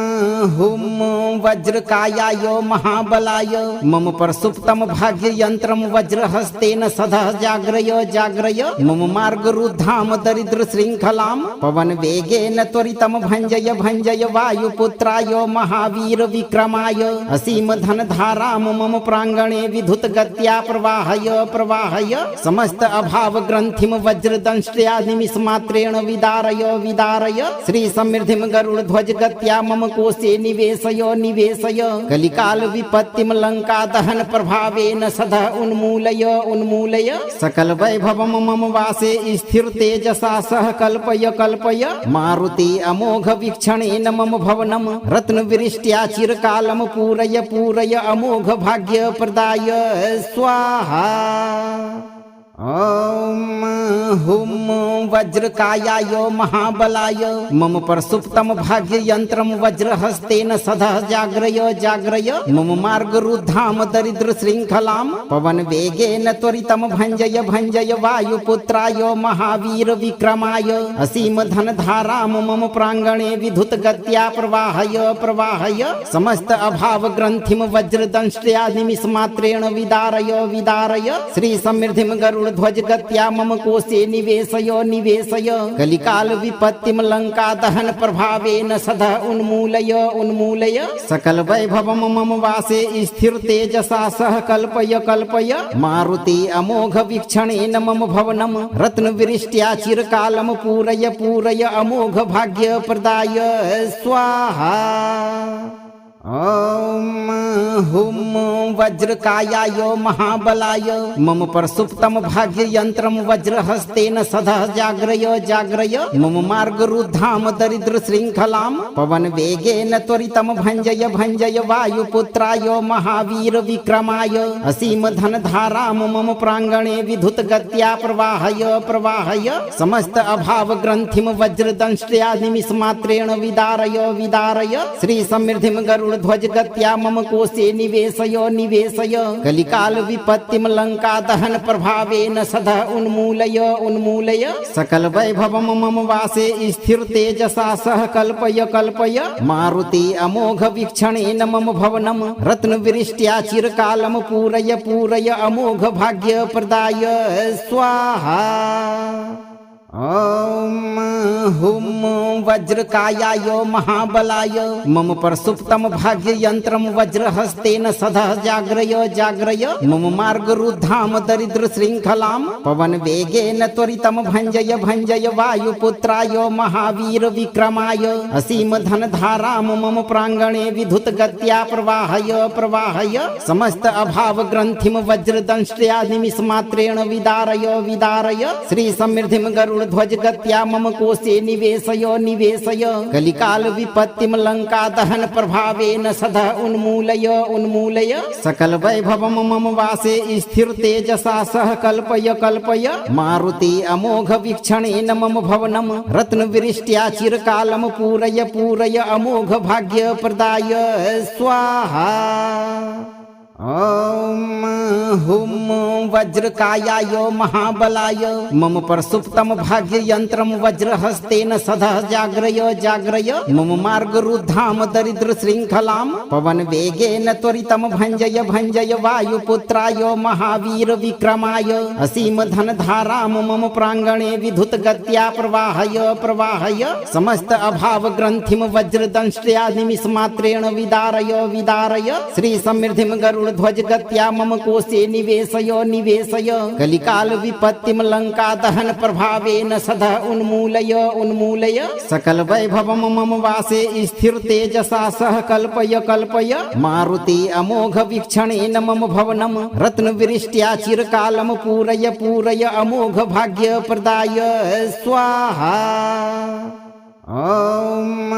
हुं वज्रकायाय महाबलाय मम प्रसुप्तं भाग्ययन्त्रं वज्रहस्तेन सदः जाग्रय जाग्रय मम मार्गरुद्धां दरिद्रशृङ्खलां पवनवेगेन त्वरितं भञ्जय भञ्जय वायुपुत्राय महावीर विक्रमाय असीम धनधारां मम प्राङ्गणे विद्युतगत्या प्रवाहय प्रवाहय समस्त अभाव ग्रन्थिं वज्रदंष्ट्या निमिषमात्रेण विदारय विदारय श्री समृद्धिं गरुडध्वज गत्या मम कोशे निवेशय निवेशय कलिकाल विपत्तिं लंका दहन प्रभावेन सदा उन्मूलय उन्मूलय सकल वैभवं मम वासे स्थिर तेजसा सह कल्पय कल्पय मारुति अमोघ वीक्षणेन मम भवनं रत्नविरिष्ट्या चिरकालं पूरय पूरय अमोघ भाग्य प्रदाय स्वाहा। ॐ हुं वज्रकायाय महाबलाय मम प्रसुप्तं भाग्ययन्त्रं वज्रहस्तेन सदः जाग्रय जाग्रय मम मार्गरुद्धां दरिद्रशृङ्खलां पवनवेगेन त्वरितं भञ्जय भञ्जय वायुपुत्राय महावीर विक्रमाय असीम धनधारां मम प्राङ्गणे विद्युतगत्या प्रवाहय प्रवाहय समस्त अभाव ग्रन्थिं वज्रदंष्ट्या निमिषमात्रेण विदारय विदारय श्री समृद्धिं गरुड ध्वज गत्या मम कोशे निवेशय निवेशय कलिकाल विपत्तिं लंका दहन प्रभावेन सदा उन्मूलय उन्मूलय सकल वैभवं मम वासे स्थिर तेजसा सह कल्पय कल्पय मारुति अमोघ वीक्षणेन मम भवनं रत्नविरिष्ट्या चिरकालं पूरय पूरय अमोघ भाग्य प्रदाय स्वाहा। ॐ हुं वज्रकायाय महाबलाय मम प्रसुप्तं भाग्ययन्त्रं वज्रहस्तेन सदः जाग्रय जाग्रय मम मार्गरुद्धां दरिद्रशृङ्खलां पवनवेगेन त्वरितं भञ्जय भञ्जय वायुपुत्राय महावीर विक्रमाय असीम धनधारां मम प्राङ्गणे विद्युतगत्या प्रवाहय प्रवाहय समस्त अभाव ग्रन्थिं वज्रदंष्ट्या निमिषमात्रेण विदारय विदारय श्री समृद्धिं गरुड ध्वज गत्या मम कोशे निवेशय निवेशय कलिकाल विपत्तिं लंका दहन प्रभावेन सदा उन्मूलय उन्मूलय सकल वैभवं मम वासे स्थिर तेजसा सह कल्पय कल्पय मारुति अमोघ वीक्षणेन मम भवनं रत्नविरिष्ट्या चिरकालं पूरय पूरय अमोघ भाग्य प्रदाय स्वाहा। ॐ हुं वज्रकायाय महाबलाय मम प्रसुप्तं भाग्ययन्त्रं वज्रहस्तेन सदः जाग्रय जाग्रय मम मार्गरुद्धां दरिद्रशृङ्खलां पवनवेगेन त्वरितं भञ्जय भञ्जय वायुपुत्राय महावीर विक्रमाय असीम धनधारां मम प्राङ्गणे विद्युतगत्या प्रवाहय प्रवाहय समस्त अभाव ग्रन्थिं वज्रदंष्ट्या निमिषमात्रेण विदारय विदारय श्री समृद्धिं गरुड ध्वज गत्या मम कोशे निवेशय निवेशय कलिकाल विपत्तिं लंका दहन प्रभावेन सदा उन्मूलय उन्मूलय सकल वैभवं मम वासे स्थिर तेजसा सह कल्पय कल्पय मारुति अमोघ वीक्षणेन मम भवनं रत्नविरिष्ट्या चिरकालं पूरय पूरय अमोघ भाग्य प्रदाय स्वाहा। ॐ हुं वज्रकायाय महाबलाय मम प्रसुप्तं भाग्ययन्त्रं वज्रहस्तेन सदः जाग्रय जाग्रय मम मार्गरुद्धां दरिद्रशृङ्खलां पवनवेगेन त्वरितं भञ्जय भञ्जय वायुपुत्राय महावीर विक्रमाय असीम धनधारां मम प्राङ्गणे विद्युतगत्या प्रवाहय प्रवाहय समस्त अभाव ग्रन्थिं वज्रदंष्ट्या निमिषमात्रेण विदारय विदारय श्री समृद्धिं गरुड ध्वज गत्या मम कोशे निवेशय निवेशय कलिकाल विपत्तिं लंका दहन प्रभावेन सदा उन्मूलय उन्मूलय सकल वैभवं मम वासे स्थिर तेजसा सह कल्पय कल्पय मारुति अमोघ वीक्षणेन मम भवनं रत्नविरिष्ट्या चिरकालं पूरय पूरय अमोघ भाग्य प्रदाय स्वाहा। ॐ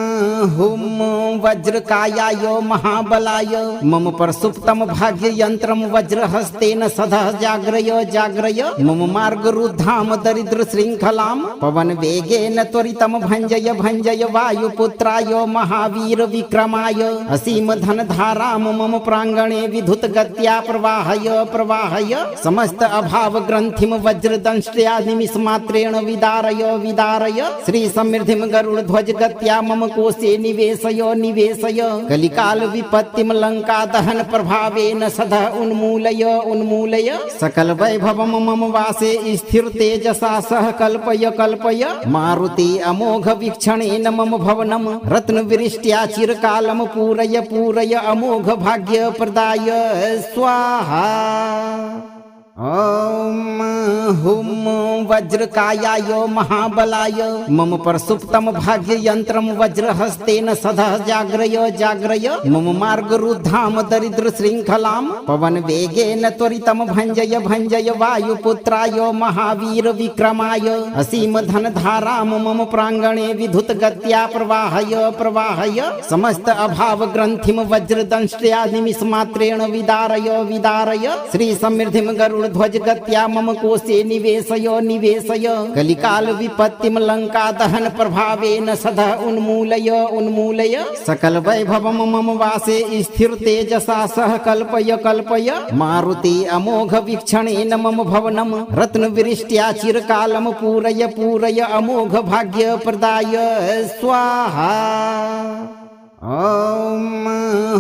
हुं वज्रकायाय महाबलाय मम प्रसुप्तं भाग्ययन्त्रं वज्रहस्तेन सदः जाग्रय जाग्रय मम मार्गरुद्धां दरिद्रशृङ्खलां पवनवेगेन त्वरितं भञ्जय भञ्जय वायुपुत्राय महावीर विक्रमाय असीम धनधारां मम प्राङ्गणे विद्युतगत्या प्रवाहय प्रवाहय समस्त अभाव ग्रन्थिं वज्रदंष्ट्या निमिषमात्रेण विदारय विदारय श्री समृद्धिं गरुड गरुड़ध्वज गत्या मम कोशे निवेशय निवेशय कलिकाल विपत्तिम लंका दहन प्रभावेन सदा उन्मूलय उन्मूलय सकल वैभवम मम वासे स्थिर तेजसा सह कल्पय कल्पय मारुति अमोघ वीक्षणेन मम भवनम रत्न विरिष्ट्या चिरकालम पूरय पूरय अमोघ भाग्य प्रदाय स्वाहा। ओम हुम वज्रकायाय महाबलाय मम प्रसुप्तम भाग्य यंत्रम वज्रहस्तेन सदा जाग्रय जाग्रय मम मार्ग रुद्धाम दरिद्र श्रृंखलाम पवन वेगेन त्वरितम भंजय भंजय वायुपुत्राय महावीर विक्रमाय असीम धन धाराम मम प्रांगणे विधुत गत्या प्रवाहय प्रवाहय समस्त अभाव ग्रंथिम वज्रदंष्ट्या निमिष मात्रेण विदारय विदारय श्री समृद्धिम गरुड़ ध्वज गत्या मम कोशे निवेशय निवेशय कलिकाल विपत्तिम लंका दहन प्रभावेन सदा उन्मूलय उन्मूलय सकल वैभवम मम वासे स्थिर तेजसा सह कल्पय कल्पय मारुति अमोघ वीक्षणेन मम भवनम रत्न विरिष्ट्या चिरकालम पूरय पूरय अमोघ भाग्य प्रदाय स्वाहा। ओम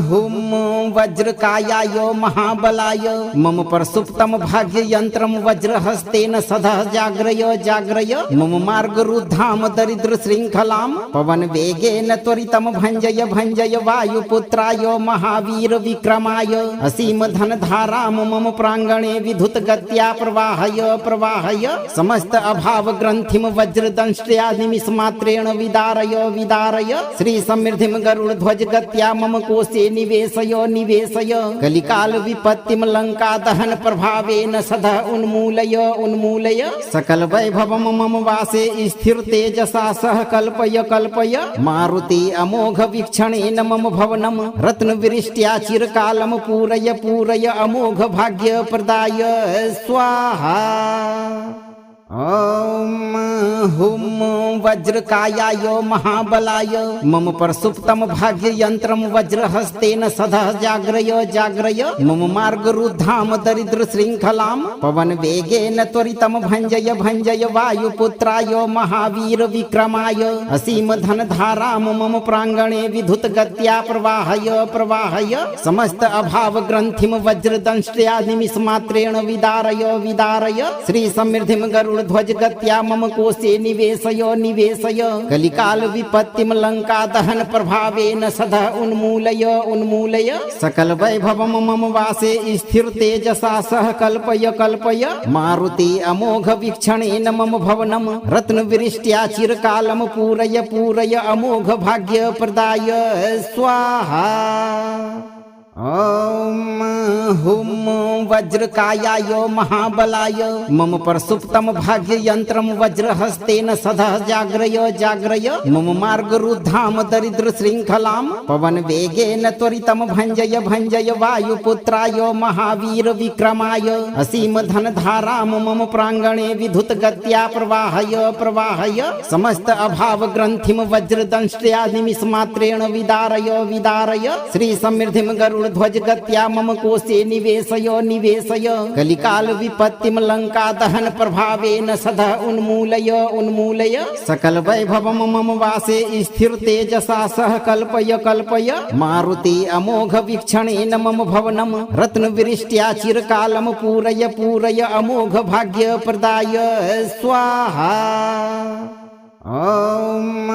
हुम वज्रकायाय महाबलाय मम प्रसुप्तम भाग्य यंत्रम वज्रहस्तेन सदा जाग्रय जाग्रय मम मार्ग रुद्धाम दरिद्र श्रृंखलाम पवन वेगेन त्वरितम भंजय भंजय वायुपुत्राय महावीर विक्रमाय असीम धन धाराम मम प्रांगणे विधुत गत्या प्रवाहय प्रवाहय समस्त अभाव ग्रंथिम वज्रदंष्ट्या निमिष मात्रेण विदारय विदारय श्री समृद्धिम गरुड़ ध्वज गत्या मम कोशे निवेशय निवेशय कलिकाल विपत्तिम लंका दहन प्रभावेन सदा उन्मूलय उन्मूलय सकल वैभवम मम वासे स्थिर तेजसा सह कल्पय कल्पय मारुति अमोघ वीक्षणेन मम भवनम रत्न विरिष्ट्या चिरकालम पूरय पूरय अमोघ भाग्य प्रदाय स्वाहा। ओम हुम वज्रकायाय महाबलाय मम प्रसुप्तम भाग्य यंत्रम वज्रहस्तेन सदा जाग्रय जाग्रय मम मार्ग रुद्धाम दरिद्र श्रृंखलाम पवन वेगेन त्वरितम भंजय भंजय वायुपुत्राय महावीर विक्रमाय असीम धन धाराम मम प्रांगणे विधुत गत्या प्रवाहय प्रवाहय समस्त अभाव ग्रंथिम वज्रदंष्ट्या निमिष मात्रेण विदारय विदारय श्री समृद्धिम गरुड़ ध्वज गत्या मम कोशे निवेशय निवेशय कलिकाल विपत्तिम लंका दहन प्रभावेन सदा उन्मूलय उन्मूलय सकल वैभवम मम वासे स्थिर तेजसा सह कल्पय कल्पय मारुति अमोघ वीक्षणेन मम भवनम रत्न विरिष्ट्या चिरकालम पूरय पूरय अमोघ भाग्य प्रदाय स्वाहा। ओम हुम वज्रकायाय महाबलाय मम प्रसुप्तम भाग्य यंत्रम वज्रहस्तेन सदा जाग्रय जाग्रय मम मार्ग रुद्धाम दरिद्र श्रृंखलाम पवन वेगेन त्वरितम भंजय भंजय वायुपुत्राय महावीर विक्रमाय असीम धन धाराम मम प्रांगणे विधुत गत्या प्रवाहय प्रवाहय समस्त अभाव ग्रंथिम वज्रदंष्ट्या निमिष मात्रेण विदारय विदारय श्री समृद्धिम गरुड़ ध्वज गत्या मम कोशे निवेशय निवेशय कलिकाल विपत्तिम लंका दहन प्रभावेन सदा उन्मूलय उन्मूलय सकल वैभवम मम वासे स्थिर तेजसा सह कल्पय कल्पय मारुति अमोघ वीक्षणेन मम भवनम रत्न विरिष्ट्या चिरकालम पूरय पूरय अमोघ भाग्य प्रदाय स्वाहा। ओम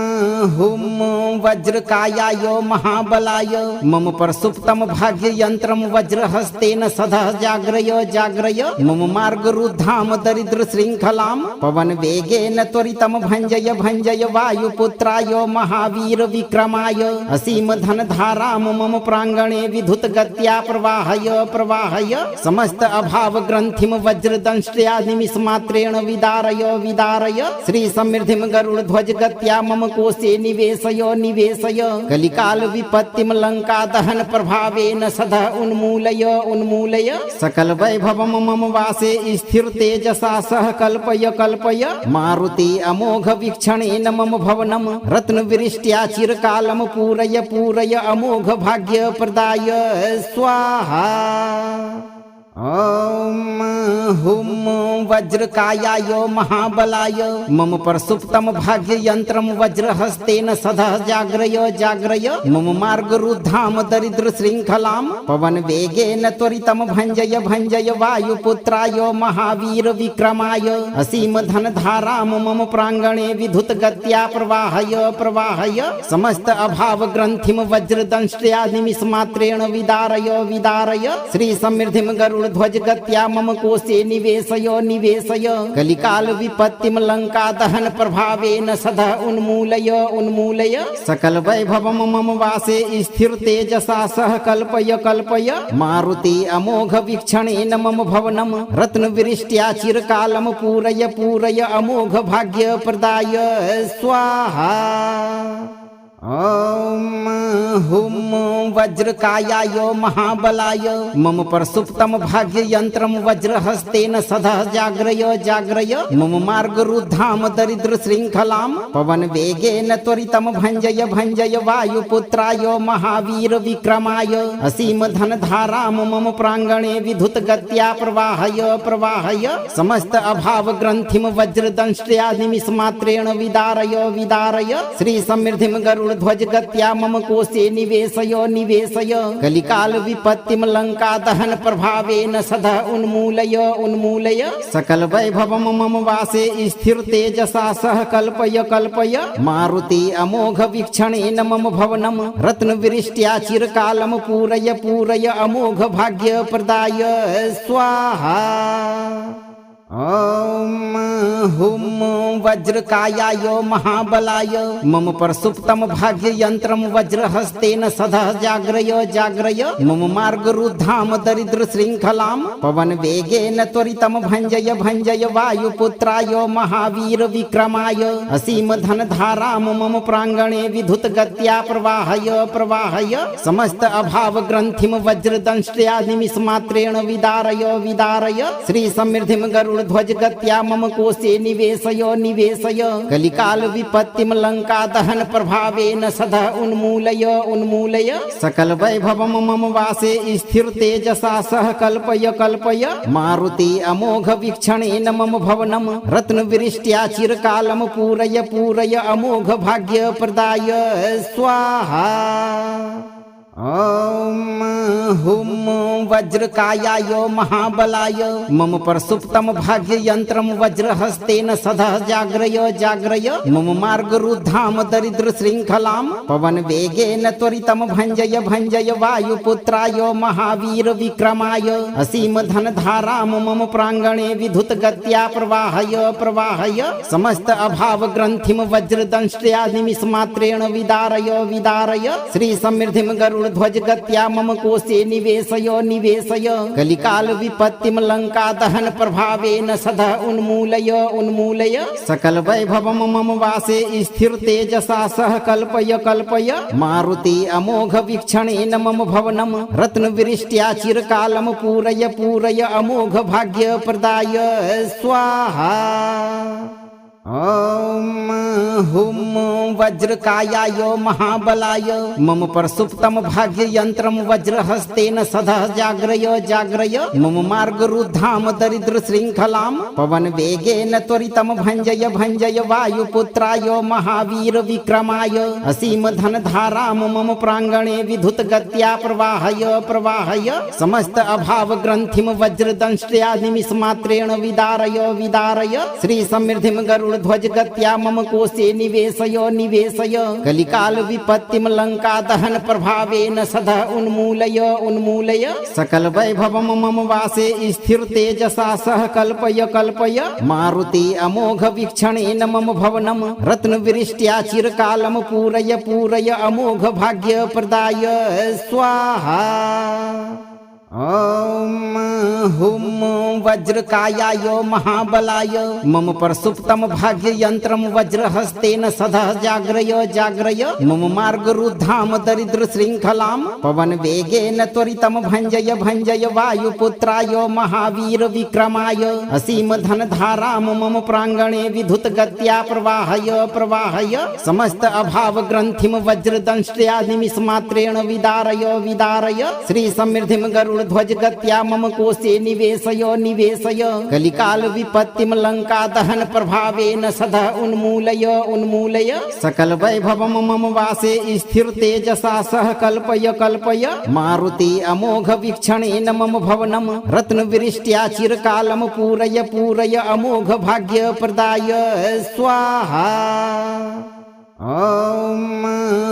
हुम वज्रकायाय महाबलाय मम प्रसुप्तम भाग्य यंत्रम वज्रहस्तेन सदा जाग्रय जाग्रय मम मार्ग रुद्धाम दरिद्र श्रृंखलाम पवन वेगेन त्वरितम भंजय भंजय वायुपुत्राय महावीर विक्रमाय असीम धन धाराम मम प्रांगणे विधुत गत्या प्रवाहय प्रवाहय समस्त अभाव ग्रंथिम वज्रदंष्ट्या निमिष मात्रेण विदारय विदारय श्री समृद्धिम गरुड़ ध्वज गत्या मम कोशे निवेशय निवेशय कलिकाल विपत्तिम लंका दहन प्रभावेन सदा उन्मूलय उन्मूलय सकल वैभवम मम वासे स्थिर तेजसा सह कल्पय कल्पय मारुति अमोघ वीक्षणेन मम भवनम रत्न विरिष्ट्या चिरकालम पूरय पूरय अमोघ भाग्य प्रदाय स्वाहा। ॐ हुं वज्रकायाय महाबलाय मम प्रसुप्तं भाग्ययन्त्रं वज्रहस्तेन सदः जाग्रय जाग्रय मम मार्गरुद्धां दरिद्रशृङ्खलां पवनवेगेन त्वरितं भञ्जय भञ्जय वायुपुत्राय महावीर विक्रमाय असीम धनधारां मम प्राङ्गणे विधुतगत्या प्रवाहय प्रवाहय समस्त अभाव ग्रन्थिं वज्रदंष्ट्या निमिषमात्रेण विदारय विदारय श्री समृद्धिं गरुडध्वज गत्या मम कोशे निवेशय निवेशय कलिकाल विपत्तिं लंका दहन प्रभावेन सदा उन्मूलय उन्मूलय सकल वैभवं मम वासे स्थिर तेजसा सह कल्पय कल्पय मारुति अमोघ वीक्षणेन मम भवनं रत्नवृष्ट्या चिरकालं पूरय पूरय अमोघ भाग्य प्रदाय स्वाहा। ॐ हुं वज्रकायाय महाबलाय मम प्रसुप्तं भाग्ययन्त्रं वज्रहस्तेन सदः जाग्रय जाग्रय मम मार्गरुद्धां दरिद्रशृङ्खलां पवनवेगेन त्वरितं भञ्जय भञ्जय वायुपुत्राय महावीर विक्रमाय असीम धनधारां मम प्राङ्गणे विधुतगत्या प्रवाहय प्रवाहय समस्त अभाव ग्रन्थिं वज्रदंष्ट्या निमिषमात्रेण विदारय विदारय श्री समृद्धिं ध्वज गत्या मम कोशे निवेशय निवेशय कलिकाल विपत्तिं लंका दहन प्रभावेन सदा उन्मूलय उन्मूलय सकल वैभवं मम वासे स्थिर तेजसा सह कल्पय कल्पय मारुति अमोघ वीक्षणेन मम भवनं रत्नवृष्ट्या चिरकालं पूरय पूरय अमोघ भाग्य प्रदाय स्वाहा। ॐ हुं वज्रकायाय महाबलाय मम प्रसुप्तं भाग्ययन्त्रं वज्रहस्तेन सदः जाग्रय जाग्रय मम मार्गरुद्धां दरिद्रशृङ्खलां पवनवेगेन त्वरितं भञ्जय भञ्जय वायुपुत्राय महावीर विक्रमाय असीम धनधारां मम प्राङ्गणे विधुतगत्या प्रवाहय प्रवाहय समस्त अभाव ग्रन्थिं वज्रदंष्ट्या निमिषमात्रेण विदारय विदारय श्री समृद्धिं ध्वज गत्या मम कोशे निवेशय निवेशय कलिकाल विपत्तिं लंका दहन प्रभावेन सदा उन्मूलय उन्मूलय सकल वैभवं मम वासे स्थिर तेजसा सह कल्पय कल्पय मारुति अमोघ वीक्षणेन मम भवनं रत्नवृष्ट्या चिरकालं पूरय पूरय अमोघ भाग्य प्रदाय स्वाहा। ॐ हुं वज्रकायाय महाबलाय मम प्रसुप्तं भाग्ययन्त्रं वज्रहस्तेन सदः जाग्रय जाग्रय मम मार्गरुद्धां दरिद्रशृङ्खलां पवनवेगेन त्वरितं भञ्जय भञ्जय वायुपुत्राय महावीर विक्रमाय असीम धनधारां मम प्राङ्गणे विधुतगत्या प्रवाहय प्रवाहय समस्त अभाव ग्रन्थिं वज्रदंष्ट्या निमिषमात्रेण विदारय विदारय श्री समृद्धिं ध्वज गत्या मम कोशे निवेशय निवेशय कलिकाल विपत्तिं लंका दहन प्रभावेन सदा उन्मूलय उन्मूलय सकल वैभवं मम वासे स्थिर तेजसा सह कल्पय कल्पय मारुति अमोघ वीक्षणेन मम भवनं रत्नवृष्ट्या चिरकालं पूरय पूरय अमोघ भाग्य प्रदाय स्वाहा। ॐ हुं वज्रकायाय महाबलाय मम प्रसुप्तं भाग्ययन्त्रं वज्रहस्तेन सदः जाग्रय जाग्रय मम मार्गरुद्धां दरिद्रशृङ्खलां पवनवेगेन त्वरितं भञ्जय भञ्जय वायुपुत्राय महावीर विक्रमाय असीम धनधारां मम प्राङ्गणे विधुतगत्या प्रवाहय प्रवाहय समस्त अभाव ग्रन्थिं वज्रदंष्ट्या निमिषमात्रेण विदारय विदारय श्री समृद्धिं ध्वज गत्या मम कोशे निवेशय निवेशय कलिकाल विपत्तिं लंका दहन प्रभावेन सदा उन्मूलय उन्मूलय सकल वैभवं मम वासे स्थिर तेजसा सह कल्पय कल्पय मारुति अमोघ वीक्षणेन मम भवनं रत्नवृष्ट्या चिरकालं पूरय पूरय अमोघ भाग्य प्रदाय स्वाहा। ॐ हुं वज्रकायाय महाबलाय मम प्रसुप्तं भाग्ययन्त्रं वज्रहस्तेन सदः जाग्रय जाग्रय मम मार्गरुद्धां दरिद्रशृङ्खलां पवनवेगेन त्वरितं भञ्जय भञ्जय वायुपुत्राय महावीर विक्रमाय असीम धनधारां मम प्राङ्गणे विधुतगत्या प्रवाहय प्रवाहय समस्त अभाव ग्रन्थिं वज्रदंष्ट्या निमिषमात्रेण विदारय विदारय श्री समृद्धिं गरुड़ध्वज गत्या मम कोशे निवेशय निवेशय कलिकाल विपत्तिम लंका दहन प्रभावेन सदा उन्मूलय उन्मूलय सकल वैभवम मम वासे स्थिर तेजसा सह कल्पय कल्पय मारुति अमोघ वीक्षणेन मम भवनम रत्न विरिष्ट्या चिरकालम पूरय पूरय अमोघ भाग्य प्रदाय स्वाहा। ओम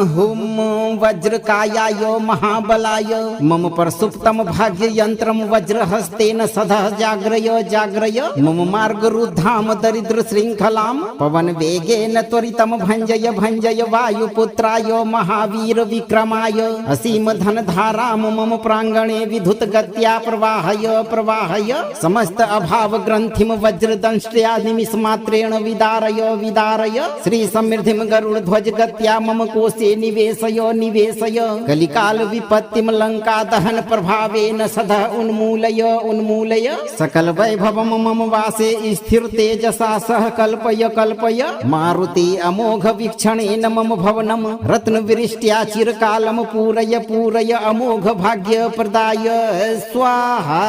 हुम वज्रकायाय महाबलाय मम प्रसुप्तम भाग्य यंत्रम वज्रहस्तेन सदा जाग्रय जाग्रय मम मार्ग रुद्धाम दरिद्र श्रृंखलाम पवन वेगेन त्वरितम भंजय भंजय वायुपुत्राय महावीर विक्रमाय असीम धन धाराम मम प्रांगणे विधुत गत्या प्रवाहय प्रवाहय समस्त अभाव ग्रंथिम वज्रदंष्ट्या निमिष मात्रेण विदारय विदारय श्री समृद्धिम गरुड़ ध्वज गत्या मम कोशे निवेशय निवेशय कलिकाल विपत्तिम लंका दहन प्रभावेन सदा उन्मूलय उन्मूलय सकल वैभवम मम वासे स्थिर तेजसा सह कल्पय कल्पय मारुति अमोघ वीक्षणेन मम भवनम रत्न विरिष्ट्या चिरकालम पूरय पूरय अमोघ भाग्य प्रदाय स्वाहा।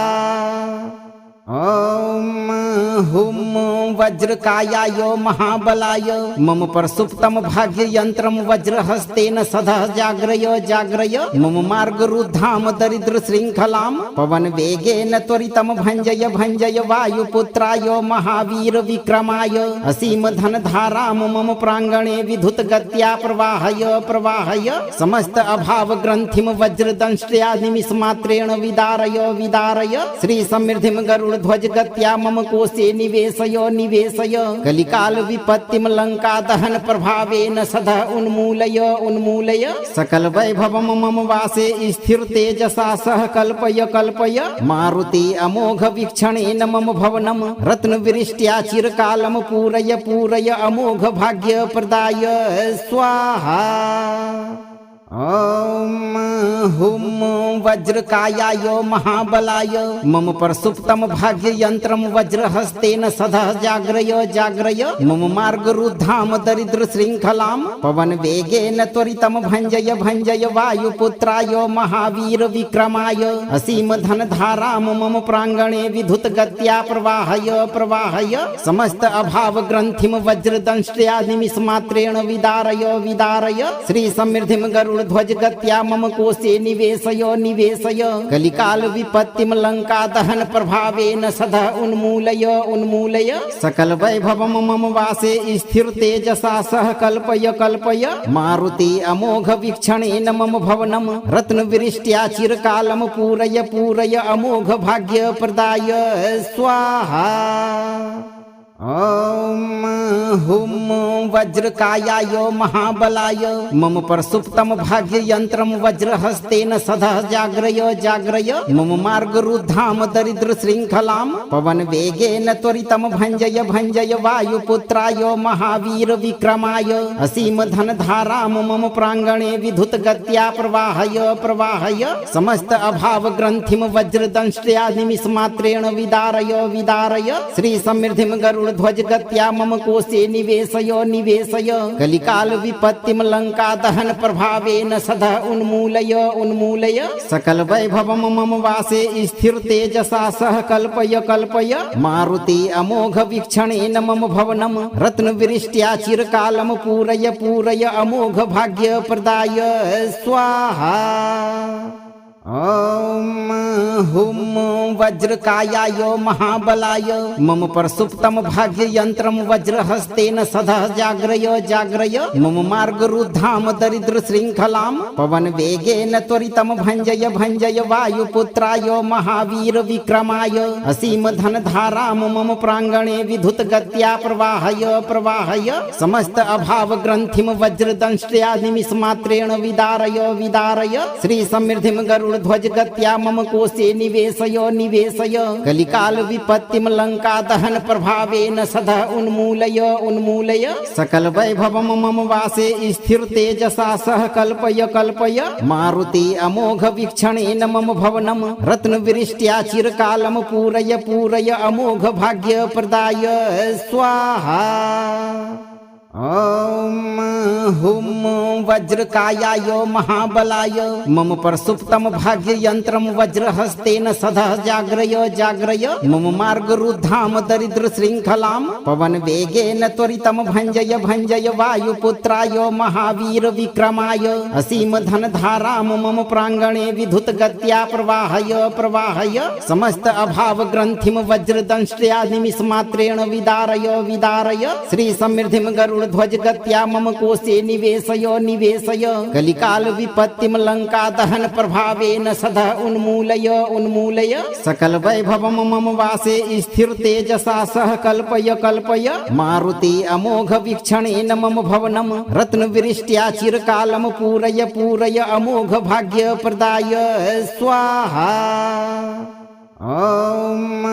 ओम हुम वज्रकायाय महाबलाय मम प्रसुप्तम भाग्य यंत्रम वज्रहस्तेन सदा जाग्रय जाग्रय मम मार्ग रुद्धाम दरिद्र श्रृंखलाम पवन वेगेन त्वरितम भंजय भंजय वायुपुत्राय महावीर विक्रमाय असीम धन धाराम मम प्रांगणे विधुत गत्या प्रवाहय प्रवाहय समस्त अभाव ग्रंथिम वज्रदंष्ट्या निमिष मात्रेण विदारय विदारय श्री समृद्धिम गरुड़ ध्वज गत्या मम कोशे निवेशय निवेशय कलिकाल विपत्तिम लंका दहन प्रभावेन सदा उन्मूलय उन्मूलय सकल वैभवम मम वासे स्थिर तेजसा सह कल्पय कल्पय मारुति अमोघ वीक्षणेन मम भवनम रत्न विरिष्ट्या चिरकालम पूरय पूरय अमोघ भाग्य प्रदाय स्वाहा। ओम हुम वज्रकायाय महाबलाय मम प्रसुप्तम भाग्य यंत्रम वज्रहस्तेन सदा जाग्रय जाग्रय मम मार्ग रुद्धाम दरिद्र श्रृंखलाम पवन वेगेन त्वरितम भंजय भंजय वायुपुत्राय महावीर विक्रमाय असीम धन धाराम मम प्रांगणे विधुत गत्या प्रवाहय प्रवाहय समस्त अभाव ग्रंथिम वज्रदंष्ट्या निमिष मात्रेण विदारय विदारय श्री समृद्धिम गरुड़ ध्वज गत्या मम कोशे निवेशय निवेशय कलिकाल विपत्तिम लंका दहन प्रभावेन सदा उन्मूलय उन्मूलय सकल वैभवम मम वासे स्थिर तेजसा सह कल्पय कल्पय मारुति अमोघ वीक्षणेन मम भवनम रत्न विरिष्ट्या चिरकालम पूरय पूरय अमोघ भाग्य प्रदाय स्वाहा। ओम हुम वज्रकायाय महाबलाय मम प्रसुप्तम भाग्य यंत्रम वज्रहस्तेन सदा जाग्रय जाग्रय मम मार्ग रुद्धाम दरिद्र श्रृंखलाम पवन वेगेन त्वरितम भंजय भंजय वायुपुत्राय महावीर विक्रमाय असीम धन धाराम मम प्रांगणे विधुत गत्या प्रवाहय प्रवाहय समस्त अभाव ग्रंथिम वज्रदंष्ट्या निमिष मात्रेण विदारय विदारय श्री समृद्धिम गरुड़ ध्वज गत्या मम कोशे निवेशय निवेशय कलिकाल विपत्तिम लंका दहन प्रभावेन सदा उन्मूलय उन्मूलय सकल वैभवम मम वासे स्थिर तेजसा सह कल्पय कल्पय मारुति अमोघ वीक्षणेन मम भवनम रत्न विरिष्ट्या चिरकालम पूरय पूरय अमोघ भाग्य प्रदाय स्वाहा। ओम हुम वज्रकायाय महाबलाय मम प्रसुप्तम भाग्य यंत्रम वज्रहस्तेन सदा जाग्रय जाग्रय मम मार्ग रुद्धाम दरिद्र श्रृंखलाम पवन वेगेन त्वरितम भंजय भंजय वायुपुत्राय महावीर विक्रमाय असीम धन धाराम मम प्रांगणे विधुत गत्या प्रवाहय प्रवाहय समस्त अभाव ग्रंथिम वज्रदंष्ट्या निमिष मात्रेण विदारय विदारय श्री समृद्धिम गरुड़ ध्वज गत्या मम कोशे निवेशय निवेशय कलिकाल विपत्तिम लंका दहन प्रभावेन सदा उन्मूलय उन्मूलय सकल वैभवम मम वासे स्थिर तेजसा सह कल्पय कल्पय मारुति अमोघ वीक्षणेन मम भवनम रत्न विरिष्ट्या चिरकालम पूरय पूरय अमोघ भाग्य प्रदाय स्वाहा। ओम हुम वज्रकायाय महाबलाय मम प्रसुप्तम भाग्ययन्त्रं वज्रहस्तेन सदः जाग्रय जाग्रय मम मार्गरुद्धाम दरिद्र श्रृंखलां पवन वेगेन त्वरितं भञ्जय भञ्जय वायुपुत्राय महावीर विक्रमाय असीम धन धारां मम प्रांगणे विधुत गत्या प्रवाहय प्रवाहय समस्त अभाव ग्रंथिं वज्रदंष्ट्या निमिष मात्रेण विदारय विदारय श्री समृद्धिं गरुड़ ध्वज गत्या मम कोशे निवेशय निवेशय कलिकाल विपत्तिं लंका दहन प्रभावेन सदा उन्मूलय उन्मूलय सकल वैभवं मम वासे स्थिर तेजसा सह कल्पय कल्पय मारुति अमोघ वीक्षणेन मम भवनं रत्न विरिष्ट्या चिरकालं पूरय पूरय अमोघ भाग्य प्रदाय स्वाहा। ओम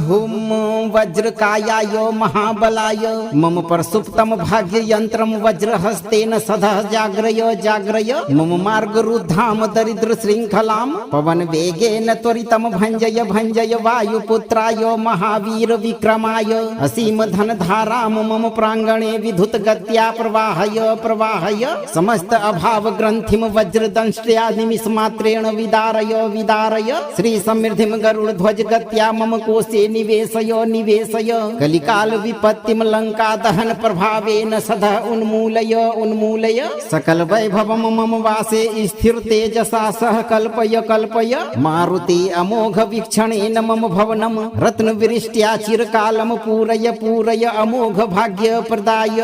हुम वज्रकायाय महाबलाय मम प्रसुप्तम भाग्ययन्त्रं वज्रहस्तेन सदः जाग्रय जाग्रय मम मार्गरुद्धाम दरिद्र श्रृंखलां पवन वेगेन त्वरितं भञ्जय भञ्जय वायुपुत्राय महावीर विक्रमाय असीम धन धारां मम प्रांगणे विधुत गत्या प्रवाहय प्रवाहय समस्त अभाव ग्रंथिं वज्रदंष्ट्या निमिष मात्रेण विदारय विदारय श्री समृद्धिं गरुड़ ध्वज गत्या मम कोशे निवेशय निवेशय कलिकाल विपत्तिं लंका दहन प्रभावेन सदा उन्मूलय उन्मूलय सकल वैभवं मम वासे स्थिर तेजसा सह कल्पय कल्पय मारुति अमोघ वीक्षणेन मम भवनं रत्न विरिष्ट्या चिरकालं पूरय पूरय अमोघ भाग्य प्रदाय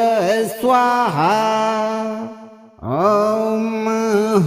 स्वाहा। ओम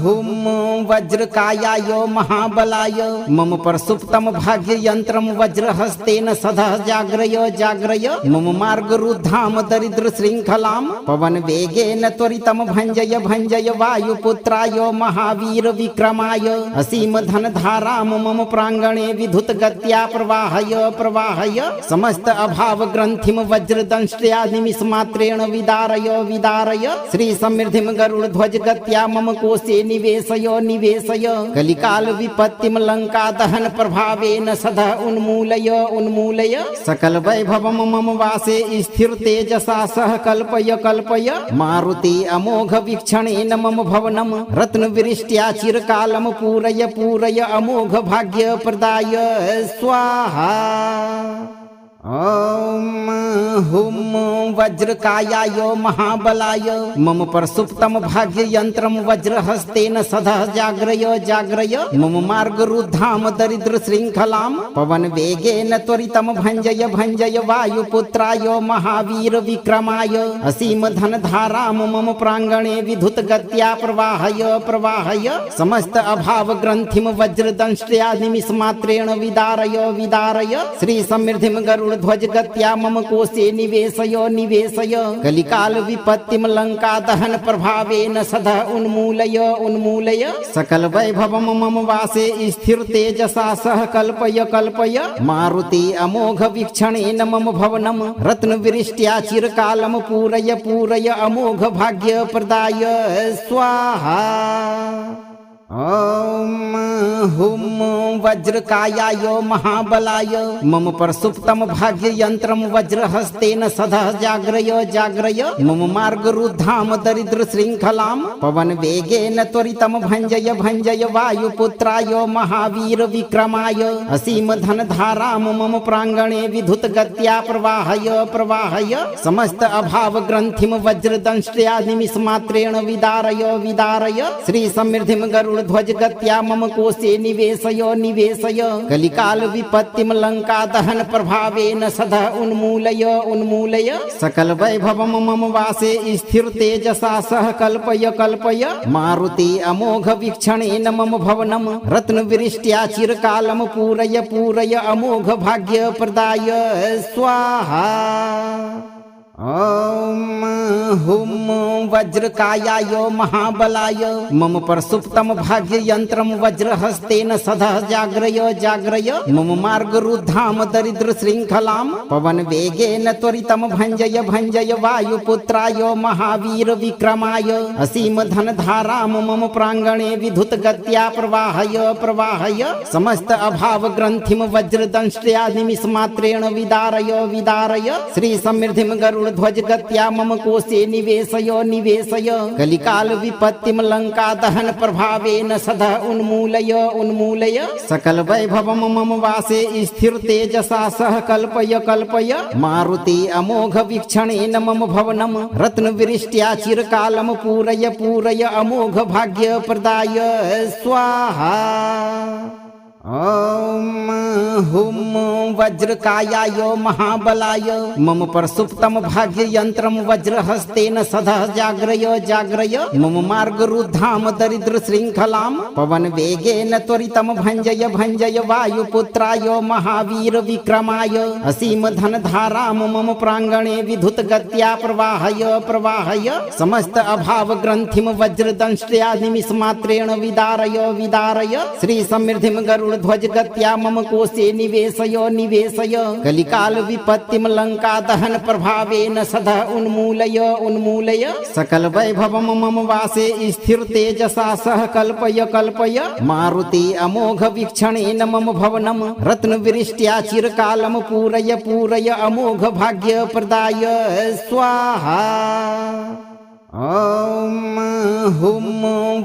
हुम वज्रकायाय महाबलाय मम प्रसुप्तम भाग्ययन्त्रं वज्रहस्तेन सदः जाग्रय जाग्रय मम मार्गरुद्धाम दरिद्र श्रृंखलां पवन वेगेन त्वरितं भञ्जय भञ्जय वायुपुत्राय महावीर विक्रमाय असीम धन धारां मम प्रांगणे विधुत गत्या प्रवाहय प्रवाहय समस्त अभाव ग्रंथिं वज्रदंष्ट्या निमिष मात्रेण विदारय विदारय श्री समृद्धिं गरुड़ ध्वज गत्या मम कोशे निवेशय निवेशय कलिकाल विपत्तिं लंका दहन प्रभावेन सदा उन्मूलय उन्मूलय सकल वैभवं मम वासे स्थिर तेजसा सह कल्पय कल्पय मारुति अमोघ वीक्षणेन मम भवनं रत्न विरिष्ट्या चिरकालं पूरय पूरय अमोघ भाग्य प्रदाय स्वाहा। ओम हुम वज्रकायाय महाबलाय मम प्रसुप्तम भाग्ययन्त्रं वज्रहस्तेन सदः जाग्रय जाग्रय मम मार्गरुद्धाम दरिद्र श्रृंखलां पवन वेगेन त्वरितं भञ्जय भञ्जय वायुपुत्राय महावीर विक्रमाय असीम धन धारां मम प्रांगणे विधुत गत्या प्रवाहय प्रवाहय समस्त अभाव ग्रंथिं वज्रदंष्ट्या निमिष मात्रेण विदारय विदारय श्री समृद्धिं गरुड़ ध्वज गत्या मम कोशे निवेशय निवेशय कलिकाल विपत्तिं लंका दहन प्रभावेन सदा उन्मूलय उन्मूलय सकल वैभवं मम वासे स्थिर तेजसा सह कल्पय कल्पय मारुति अमोघ वीक्षणेन मम भवनं रत्न विरिष्ट्या चिरकालं पूरय पूरय अमोघ भाग्य प्रदाय स्वाहा। ओम हुम वज्रकायाय महाबलाय मम प्रसुप्तम भाग्ययन्त्रं वज्रहस्तेन सदः जाग्रय जाग्रय मम मार्गरुद्धाम दरिद्र श्रृंखलां पवन वेगेन त्वरितं भञ्जय भञ्जय वायुपुत्राय महावीर विक्रमाय असीम धन धारां मम प्रांगणे विधुत गत्या प्रवाहय प्रवाहय समस्त अभाव ग्रंथिं वज्रदंष्ट्या निमिष मात्रेण विदारय विदारय श्री समृद्धिं गरुड़ ध्वज गत्या मम कोशे निवेशय निवेशय कलिकाल विपत्तिं लंका दहन प्रभावेन सदा उन्मूलय उन्मूलय सकल वैभवं मम वासे स्थिर तेजसा सह कल्पय कल्पय मारुति अमोघ वीक्षणेन मम भवनं रत्न विरिष्ट्या चिरकालं पूरय पूरय अमोघ भाग्य प्रदाय स्वाहा। ओम हुम वज्रकायाय महाबलाय मम प्रसुप्तम भाग्ययन्त्रं वज्रहस्तेन सदः जाग्रय जाग्रय मम मार्गरुद्धाम दरिद्र श्रृंखलां पवन वेगेन त्वरितं भञ्जय भञ्जय वायुपुत्राय महावीर विक्रमाय असीम धन धारां मम प्रांगणे विधुत गत्या प्रवाहय प्रवाहय समस्त अभाव ग्रंथिं वज्रदंष्ट्या निमिष मात्रेण विदारय विदारय श्री समृद्धिं गरुड़ ध्वज गत्या मम कोशे निवेशय निवेशय कलिकाल विपत्तिम लंका दहन प्रभावेन सदा उन्मूलय उन्मूलय सकल वैभवम मम वासे स्थिर तेजसा सह कल्पय कल्पय मारुति अमोघ वीक्षणेन मम भवनम रत्न विरिष्ट्या चिरकालम पूरय पूरय अमोघ भाग्य प्रदाय स्वाहा। ओम हुम वज्रकायाय महाबलाय मम प्रसुप्तम भाग्य यंत्रम वज्रहस्तेन सदा जाग्रय जाग्रय मम मार्ग रुद्धाम दरिद्र श्रृंखलाम पवन वेगेन त्वरितम भंजय भंजय वायुपुत्राय महावीर विक्रमाय असीम धन धाराम मम प्रांगणे विधुत गत्या प्रवाहय प्रवाहय समस्त अभाव ग्रंथिम वज्रदंष्ट्या निमिष मात्रेण विदारय विदारय श्री समृद्धिम गरुड़ ध्वज गत्या मम कोशे निवेशय निवेशय कलिकाल विपत्तिम लंका दहन प्रभावेन सदा उन्मूलय उन्मूलय सकल वैभवम मम वासे स्थिर तेजसा सह कल्पय कल्पय मारुति अमोघ वीक्षणेन मम भवनम रत्न विरिष्ट्या चिरकालम पूरय पूरय अमोघ भाग्य प्रदाय स्वाहा। ओम हुम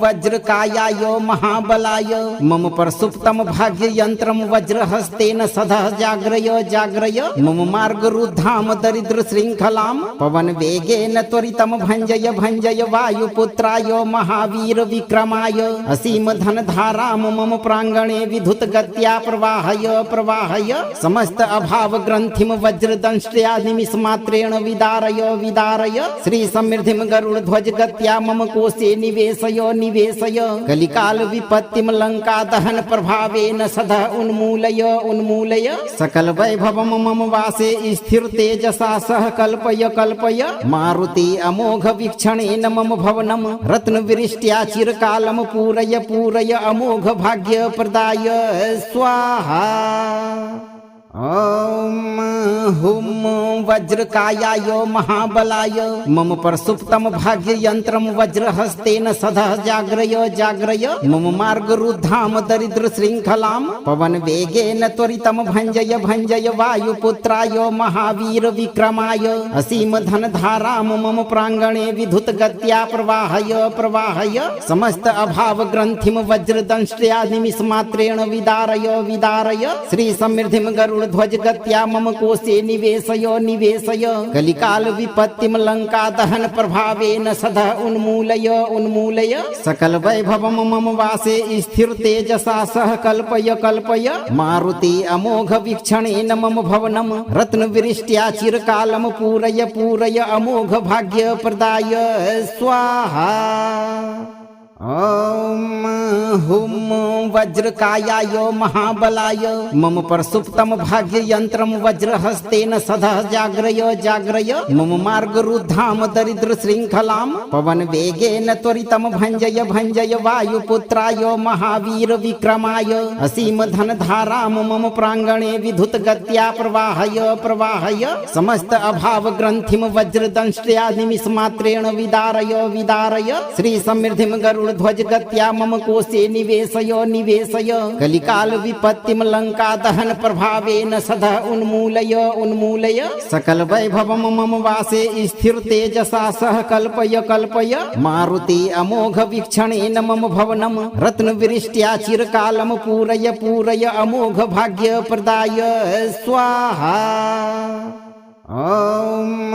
वज्रकायाय महाबलाय मम प्रसुप्तम भाग्य यंत्रम वज्रहस्तेन सदा जाग्रय जाग्रय मम मार्ग रुद्धाम दरिद्र श्रृंखलाम पवन वेगेन त्वरितम भंजय भंजय वायुपुत्राय महावीर विक्रमाय असीम धन धाराम मम प्रांगणे विधुत गत्या प्रवाहय प्रवाहय समस्त अभाव ग्रंथिम वज्रदंष्ट्या निमिष मात्रेण विदारय विदारय श्री समृद्धिम गरुड़ ध्वज गत्या मम कोशे निवेशय निवेशय कलिकाल विपत्तिम लंका दहन प्रभावेन सदा उन्मूलय उन्मूलय सकल वैभवम मम वासे स्थिर तेजसा सह कल्पय कल्पय मारुति अमोघ वीक्षणेन मम भवनम रत्न विरिष्ट्या चिरकालम पूरय पूरय अमोघ भाग्य प्रदाय स्वाहा। ओम हुम वज्रकायाय महाबलाय मम प्रसुप्तम भाग्य यंत्रम वज्रहस्तेन सदा जाग्रय जाग्रय मम मार्ग रुद्धाम दरिद्र श्रृंखलाम पवन वेगेन त्वरितम भंजय भंजय वायुपुत्राय महावीर विक्रमाय असीम धन धाराम मम प्रांगणे विधुत गत्या प्रवाहय प्रवाहय समस्त अभाव ग्रंथिम वज्रदंष्ट्या निमिष मात्रेण विदारय विदारय श्री समृद्धिम गरुड़ ध्वज गत्या मम कोशे निवेशय निवेशय कलिकाल विपत्तिम लंका दहन प्रभावेन सदा उन्मूलय उन्मूलय सकल वैभवम मम वासे स्थिर तेजसा सह कल्पय कल्पय मारुति अमोघ वीक्षणेन मम भवनम रत्न विरिष्ट्या चिरकालम पूरय पूरय अमोघ भाग्य प्रदाय स्वाहा। ओम हुम वज्रकायाय महाबलाय मम प्रसुप्तम भाग्य यंत्रम वज्रहस्तेन सदा जाग्रय जाग्रय मम मार्ग रुद्धाम दरिद्र श्रृंखलाम पवन वेगेन त्वरितम भंजय भंजय वायुपुत्राय महावीर विक्रमाय असीम धन धाराम मम प्रांगणे विधुत गत्या प्रवाहय प्रवाहय समस्त अभाव ग्रंथिम वज्रदंष्ट्या निमिष मात्रेण विदारय विदारय श्री समृद्धिम गरुड़ ध्वज गत्या मम कोशे निवेशय निवेशय कलिकाल विपत्तिम लंका दहन प्रभावेन सदा उन्मूलय उन्मूलय सकल वैभवम मम वासे स्थिर तेजसा सह कल्पय कल्पय मारुति अमोघ वीक्षणेन मम भवनम रत्न विरिष्ट्या चिरकालम पूरय पूरय अमोघ भाग्य प्रदाय स्वाहा। ओम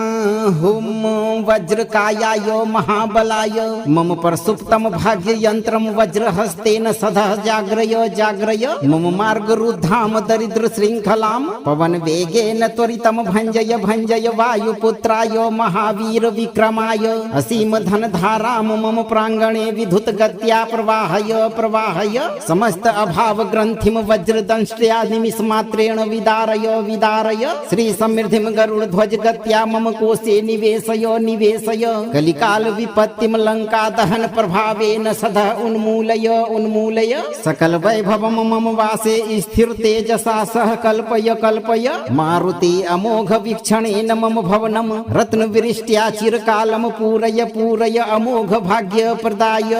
हुम वज्रकायाय महाबलाय मम प्रसुप्तम भाग्य यंत्रम वज्रहस्तेन सदा जाग्रय जाग्रय मम मार्ग रुद्धाम दरिद्र श्रृंखलाम पवन वेगेन त्वरितम भंजय भंजय वायुपुत्राय महावीर विक्रमाय असीम धन धाराम मम प्रांगणे विधुत गत्या प्रवाहय प्रवाहय समस्त अभाव ग्रंथिम वज्रदंष्ट्या निमिष मात्रेण विदारय विदारय श्री समृद्धिम गरुड़ ध्वज गत्या मम कोशे निवेशय निवेशय कलिकाल विपत्तिम लंका दहन प्रभावेन सदा उन्मूलय उन्मूलय सकल वैभवम मम वासे स्थिर तेजसा सह कल्पय कल्पय मारुति अमोघ वीक्षणेन मम भवनम रत्न विरिष्ट्या चिरकालम पूरय पूरय अमोघ भाग्य प्रदाय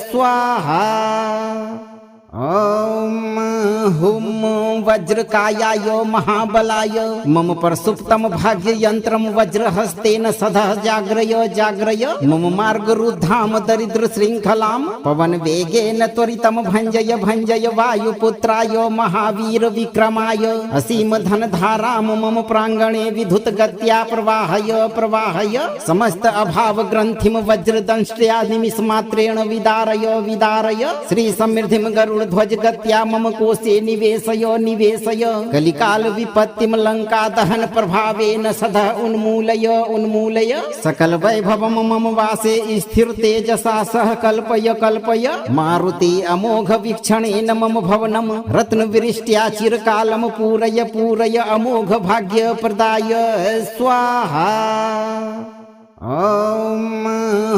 स्वाहा। ॐ हुं वज्रकायाय महाबलाय मम प्रसुप्तं भाग्ययन्त्रं वज्रहस्तेन सदः जाग्रय जाग्रय मम मार्गरुद्धां दरिद्रशृङ्खलां पवनवेगेन त्वरितं भञ्जय भञ्जय वायुपुत्राय महावीर विक्रमाय असीमधनधारां मम प्राङ्गणे विद्युतगत्या प्रवाहय प्रवाहय समस्त अभावग्रन्थिं वज्रदंष्ट्या निमिषमात्रेण विदारय विदारय श्रीसमृद्धिं गरुडध्वजगत्या मम कोशे निवेशय निवेशय कलिकाल विपत्तिम लंका दहन प्रभावेन सदः उन्मूलय उन्मूलय सकल वैभवम मम वासे स्थिर तेजसा सह कल्पय कल्पय मारुति अमोघ वीक्षणेन मम भवनम रत्नवृष्ट्या चिरकालम पूरय पूरय अमोघ भाग्य प्रदाय स्वाहा। ॐ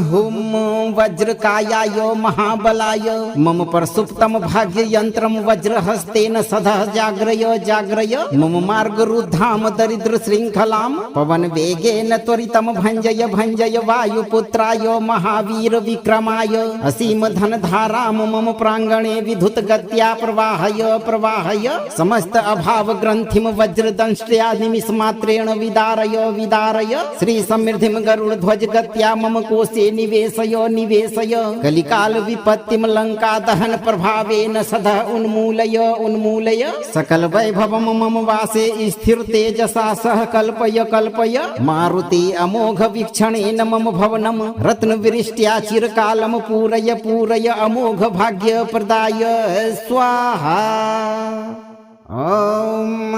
हुं वज्रकायाय महाबलाय मम प्रसुप्तं भाग्ययन्त्रं वज्रहस्तेन सदः जाग्रय जाग्रय मम मार्गरुद्धां दरिद्रशृङ्खलां पवनवेगेन त्वरितं भञ्जय भञ्जय वायुपुत्राय महावीर विक्रमाय असीमधनधारां मम प्राङ्गणे विद्युतगत्या प्रवाहय प्रवाहय समस्त अभावग्रन्थिं वज्रदंष्ट्या निमिषमात्रेण विदारय विदारय श्रीसमृद्धिं ध्वजगत्या मम कोशे निवेशय निवेशय कलिकाल विपत्तिम लंका दहन प्रभावेन सदः उन्मूलय उन्मूलय सकल वैभवम मम वासे स्थिर तेजसा सह कल्पय कल्पय मारुति अमोघ वीक्षणेन मम भवनम रत्नवृष्ट्या चिरकालम पूरय पूरय अमोघ भाग्य प्रदाय स्वाहा। ॐ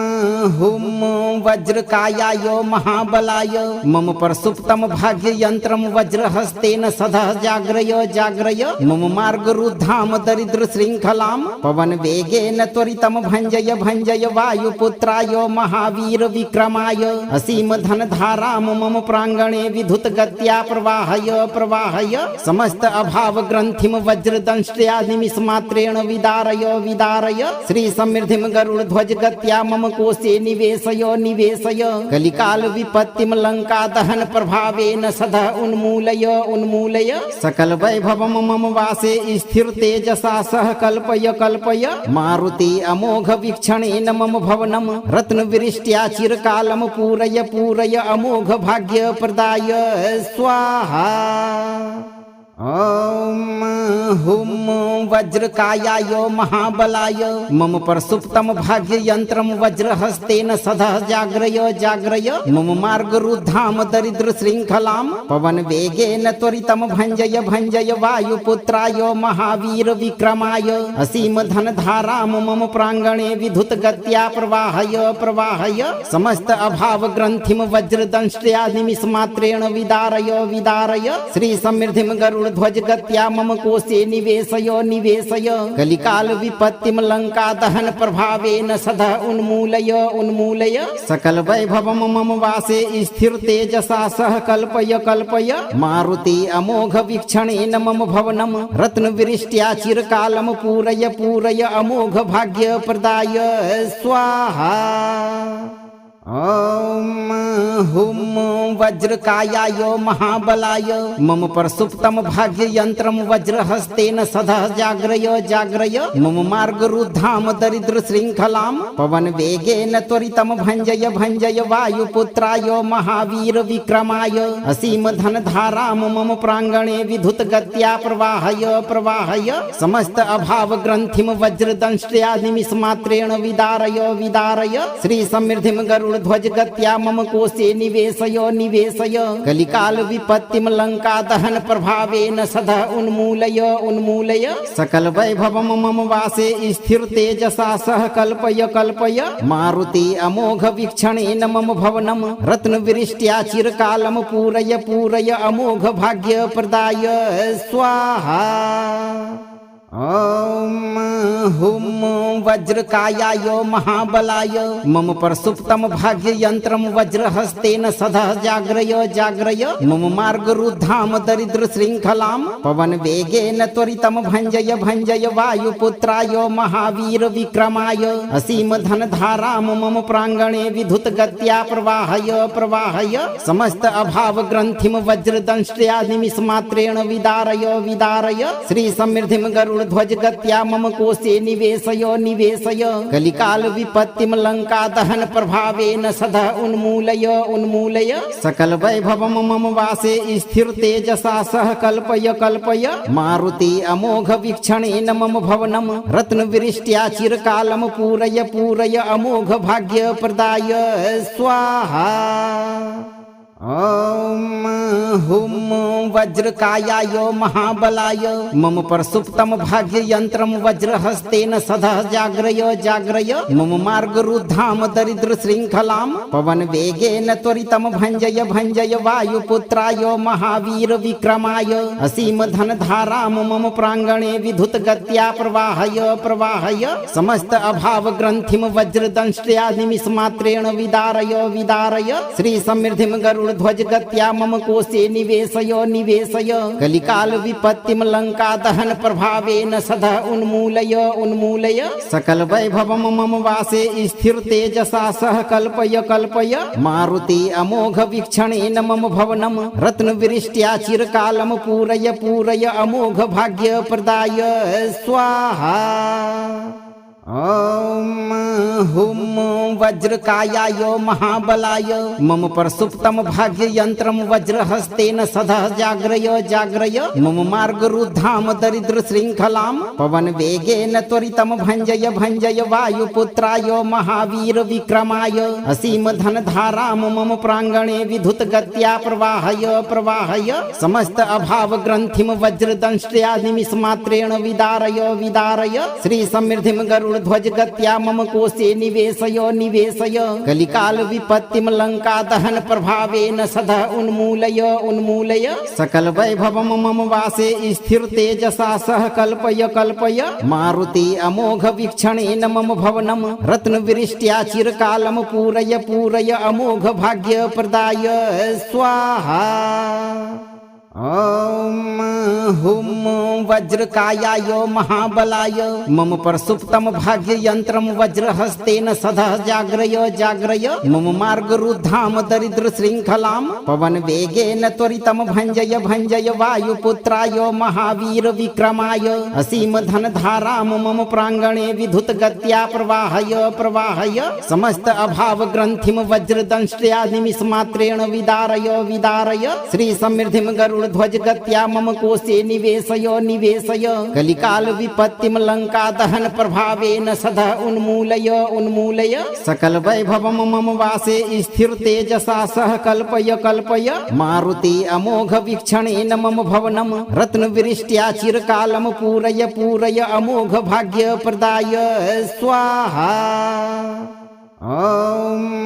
हुं वज्रकायाय महाबलाय मम प्रसुप्तं भाग्ययन्त्रं वज्रहस्तेन सदः जाग्रय जाग्रय मम मार्गरुद्धां दरिद्रशृङ्खलां पवनवेगेन त्वरितं भञ्जय भञ्जय वायुपुत्राय महावीर विक्रमाय असीमधनधारां मम प्राङ्गणे विद्युतगत्या प्रवाहय प्रवाहय समस्त अभावग्रन्थिं वज्रदंष्ट्या निमिषमात्रेण विदारय विदारय श्रीसमृद्धिं ध्वजगत्या मम कोशे निवेशय निवेशय कलिकाल विपत्तिम लंका दहन प्रभावेन सदः उन्मूलय उन्मूलय सकल वैभवम मम वासे स्थिर तेजसा सह कल्पय कल्पय मारुति अमोघ वीक्षणेन मम भवनम रत्नवृष्ट्या चिरकालम पूरय पूरय अमोघ भाग्य प्रदाय स्वाहा। ॐ हुं वज्रकायाय महाबलाय मम प्रसुप्तं भाग्ययन्त्रं वज्रहस्तेन सदः जाग्रय जाग्रय मम मार्गरुद्धां दरिद्रशृङ्खलां पवनवेगेन त्वरितं भञ्जय भञ्जय वायुपुत्राय महावीर विक्रमाय असीमधनधारां मम प्राङ्गणे विद्युतगत्या प्रवाहय प्रवाहय समस्त अभावग्रन्थिं वज्रदंष्ट्या निमिषमात्रेण विदारय विदारय श्रीसमृद्धिं ध्वजगत्या मम कोशे निवेशय निवेशय कलिकाल विपत्तिम लंका दहन प्रभावेन सदः उन्मूलय उन्मूलय सकल वैभवम मम वासे स्थिर तेजसा सह कल्पय कल्पय मारुति अमोघ वीक्षणेन मम भवनम रत्नवृष्ट्या चिरकालम पूरय पूरय अमोघ भाग्य प्रदाय स्वाहा। ॐ हुं वज्रकायाय महाबलाय मम प्रसुप्तं भाग्ययन्त्रं वज्रहस्तेन सदः जाग्रय जाग्रय मम मार्गरुद्धां दरिद्रशृङ्खलां पवनवेगेन त्वरितं भञ्जय भञ्जय वायुपुत्राय महावीर विक्रमाय असीमधनधारां मम प्राङ्गणे विद्युतगत्या प्रवाहय प्रवाहय समस्त अभावग्रन्थिं वज्रदंष्ट्या निमिषमात्रेण विदारय विदारय श्रीसमृद्धिं ध्वजगत्या मम कोशे निवेशय निवेशय कलिकाल विपत्तिम लंका दहन प्रभावेन सदः उन्मूलय उन्मूलय सकल वैभवम मम वासे स्थिर तेजसा सह कल्पय कल्पय मारुति अमोघ वीक्षणेन मम भवनम रत्नवृष्ट्या चिरकालम पूरय पूरय अमोघ भाग्य प्रदाय स्वाहा। ॐ हुं वज्रकायाय महाबलाय मम प्रसुप्तं भाग्ययन्त्रं वज्रहस्तेन सदः जाग्रय जाग्रय मम मार्गरुद्धां दरिद्रशृङ्खलां पवनवेगेन त्वरितं भञ्जय भञ्जय वायुपुत्राय महावीर विक्रमाय असीमधनधारां मम प्राङ्गणे विद्युतगत्या प्रवाहय प्रवाहय समस्त अभावग्रन्थिं वज्रदंष्ट्या निमिषमात्रेण विदारय विदारय श्रीसमृद्धिं गरुड़ध्वज गत्या मम कोशे निवेशय निवेशय कलिकाल विपत्तिम लंका दहन प्रभावेन सदा उन्मूलय उन्मूलय सकल वैभवम मम वासे स्थिर तेजसा सह कल्पय कल्पय मारुति अमोघ वीक्षणेन मम भवनम रत्न विरिष्ट्या चिरकालम पूरय पूरय अमोघ भाग्य प्रदाय स्वाहा। ओम हुम वज्रकायाय महाबलाय मम प्रसुप्तम भाग्य यंत्रम वज्रहस्तेन सदा जाग्रय जाग्रय मम मार्ग रुद्धाम दरिद्र श्रृंखलाम पवन वेगेन त्वरितम भंजय भंजय वायुपुत्राय महावीर विक्रमाय असीम धन धाराम मम प्रांगणे विधुत गत्या प्रवाहय प्रवाहय समस्त अभाव ग्रंथिम वज्रदंष्ट्या निमिष मात्रेण विदारय विदारय श्री समृद्धिम गरुड़ ध्वज गत्या मम कोशे निवेशय निवेशय कलिकाल विपत्तिम लंका दहन प्रभावेन सदा उन्मूलय उन्मूलय सकल वैभवम मम वासे स्थिर तेजसा सह कल्पय कल्पय मारुति अमोघ वीक्षणेन मम भवनम रत्न विरिष्ट्या चिरकालम पूरय पूरय अमोघ भाग्य प्रदाय स्वाहा। ओम हुम वज्रकायाय महाबलाय मम प्रसुप्तम भाग्य यंत्रम वज्रहस्तेन सदा जाग्रय जाग्रय मम मार्ग रुद्धाम दरिद्र श्रृंखलाम पवन वेगेन त्वरितम भंजय भंजय वायुपुत्राय महावीर विक्रमाय असीम धन धाराम मम प्रांगणे विधुत गत्या प्रवाहय प्रवाहय समस्त अभाव ग्रंथिम वज्रदंष्ट्या निमिष मात्रेण विदारय विदारय श्री समृद्धिम गरुड़ ध्वज गत्या मम कोशे निवेशय निवेशय कलिकाल विपत्तिम लंका दहन प्रभावेन सदा उन्मूलय उन्मूलय सकल वैभवम मम वासे स्थिर तेजसा सह कल्पय कल्पय मारुति अमोघ वीक्षणेन मम भवनम रत्न विरिष्ट्या चिरकालम पूरय पूरय अमोघ भाग्य प्रदाय स्वाहा। ओम हुम वज्रकायाय महाबलाय मम प्रसुप्तम भाग्य यंत्रम वज्रहस्तेन सदा जाग्रय जाग्रय मम मार्ग रुद्धाम दरिद्र श्रृंखलाम पवन वेगेन त्वरितम भंजय भंजय वायुपुत्राय महावीर विक्रमाय असीम धन धाराम मम प्रांगणे विधुत गत्या प्रवाहय प्रवाहय समस्त अभाव ग्रंथिम वज्रदंष्ट्या निमिष मात्रेण विदारय विदारय श्री समृद्धिम गरुड़ ध्वज गत्या मम कोशे निवेशय निवेशय कलिकाल विपत्तिम लंका दहन प्रभावेन सदा उन्मूलय उन्मूलय सकल वैभवम मम वासे स्थिर तेजसा सह कल्पय कल्पय मारुति अमोघ वीक्षणेन मम भवनम रत्न विरिष्ट्या चिरकालम पूरय पूरय अमोघ भाग्य प्रदाय स्वाहा। ओम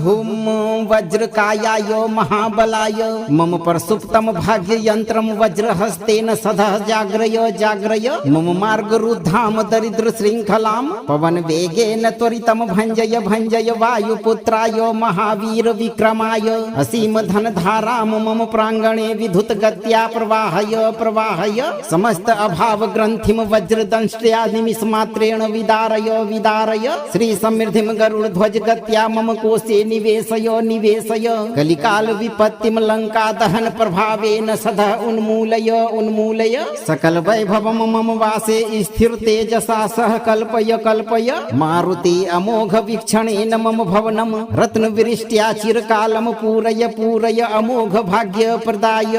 हुम वज्रकायाय महाबलाय मम प्रसुप्तम भाग्य यंत्रम वज्रहस्तेन सदा जाग्रय जाग्रय मम मार्ग रुद्धाम दरिद्र श्रृंखलाम पवन वेगेन त्वरितम भंजय भंजय वायुपुत्राय महावीर विक्रमाय असीम धन धाराम मम प्रांगणे विधुत गत्या प्रवाहय प्रवाहय समस्त अभाव ग्रंथिम वज्रदंष्ट्या निमिष मात्रेण विदारय विदारय श्री समृद्धिम गरुड़ ध्वज गत्या मम कोशे निवेशय निवेशय कलिकाल विपत्तिम लंका दहन प्रभावेन सदा उन्मूलय उन्मूलय सकल वैभवम मम वासे स्थिर तेजसा सह कल्पय कल्पय मारुति अमोघ वीक्षणेन मम भवनम रत्न विरिष्ट्या चिरकालम पूरय पूरय अमोघ भाग्य प्रदाय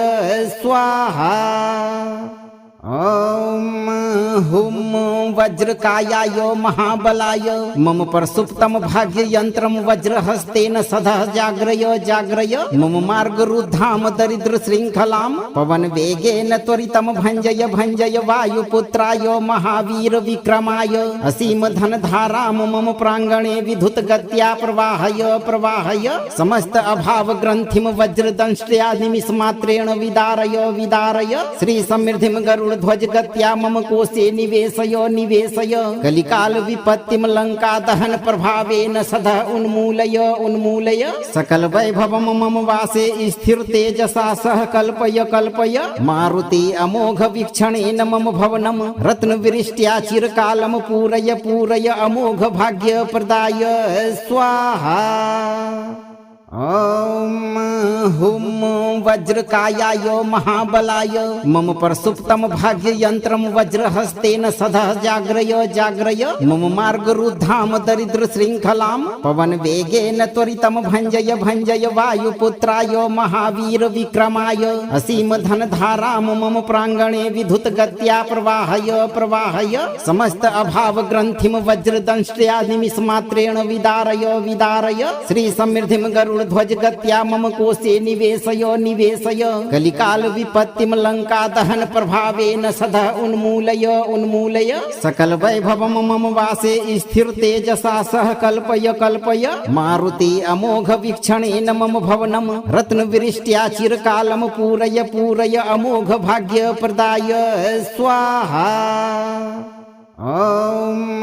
स्वाहा। ओम हुम वज्रकायाय महाबलाय मम प्रसुप्तम भाग्य यंत्रम वज्रहस्तेन सदा जाग्रय जाग्रय मम मार्ग रुद्धाम दरिद्र श्रृंखलाम पवन वेगेन त्वरितम भंजय भंजय वायुपुत्राय महावीर विक्रमाय असीम धन धाराम मम प्रांगणे विधुत गत्या प्रवाहय प्रवाहय समस्त अभाव ग्रंथिम वज्रदंष्ट्या निमिष मात्रेण विदारय विदारय श्री समृद्धिम गरुड़ ध्वज गत्या मम कोशे निवेशय निवेशय कलिकाल विपत्तिम लंका दहन प्रभावेन सदा उन्मूलय उन्मूलय सकल वैभवम मम वासे स्थिर तेजसा सह कल्पय कल्पय मारुति अमोघ वीक्षणेन मम भवनम रत्न विरिष्ट्या चिरकालम पूरय पूरय अमोघ भाग्य प्रदाय स्वाहा। ॐ हुं वज्रकायाय महाबलाय मम प्रसुप्तं भाग्ययन्त्रं वज्रहस्तेन सदः जाग्रय मम मार्गरुद्धां दरिद्रशृङ्खलां पवनवेगेन त्वरितं भञ्जय वायुपुत्राय महावीर विक्रमाय असीमधनधारां मम प्राङ्गणे विद्युतगत्या प्रवाहय समस्त अभावग्रन्थिं वज्रदंष्ट्या निमिषमात्रेण विदारय श्री समृद्धिं गरुडध्वजगत्या मम कोशे निवेशय कलिकाल विपत्तिम लंका दहन प्रभावेन सदा उन्मूलय सकल वैभवम मम वासे स्थिर तेजसा सह कल्पय मारुति अमोघ वीक्षणेन मम भवनम रत्न विरिष्ट्या चिरकालम पूरय अमोघ भाग्य प्रदाय स्वाहा। ॐ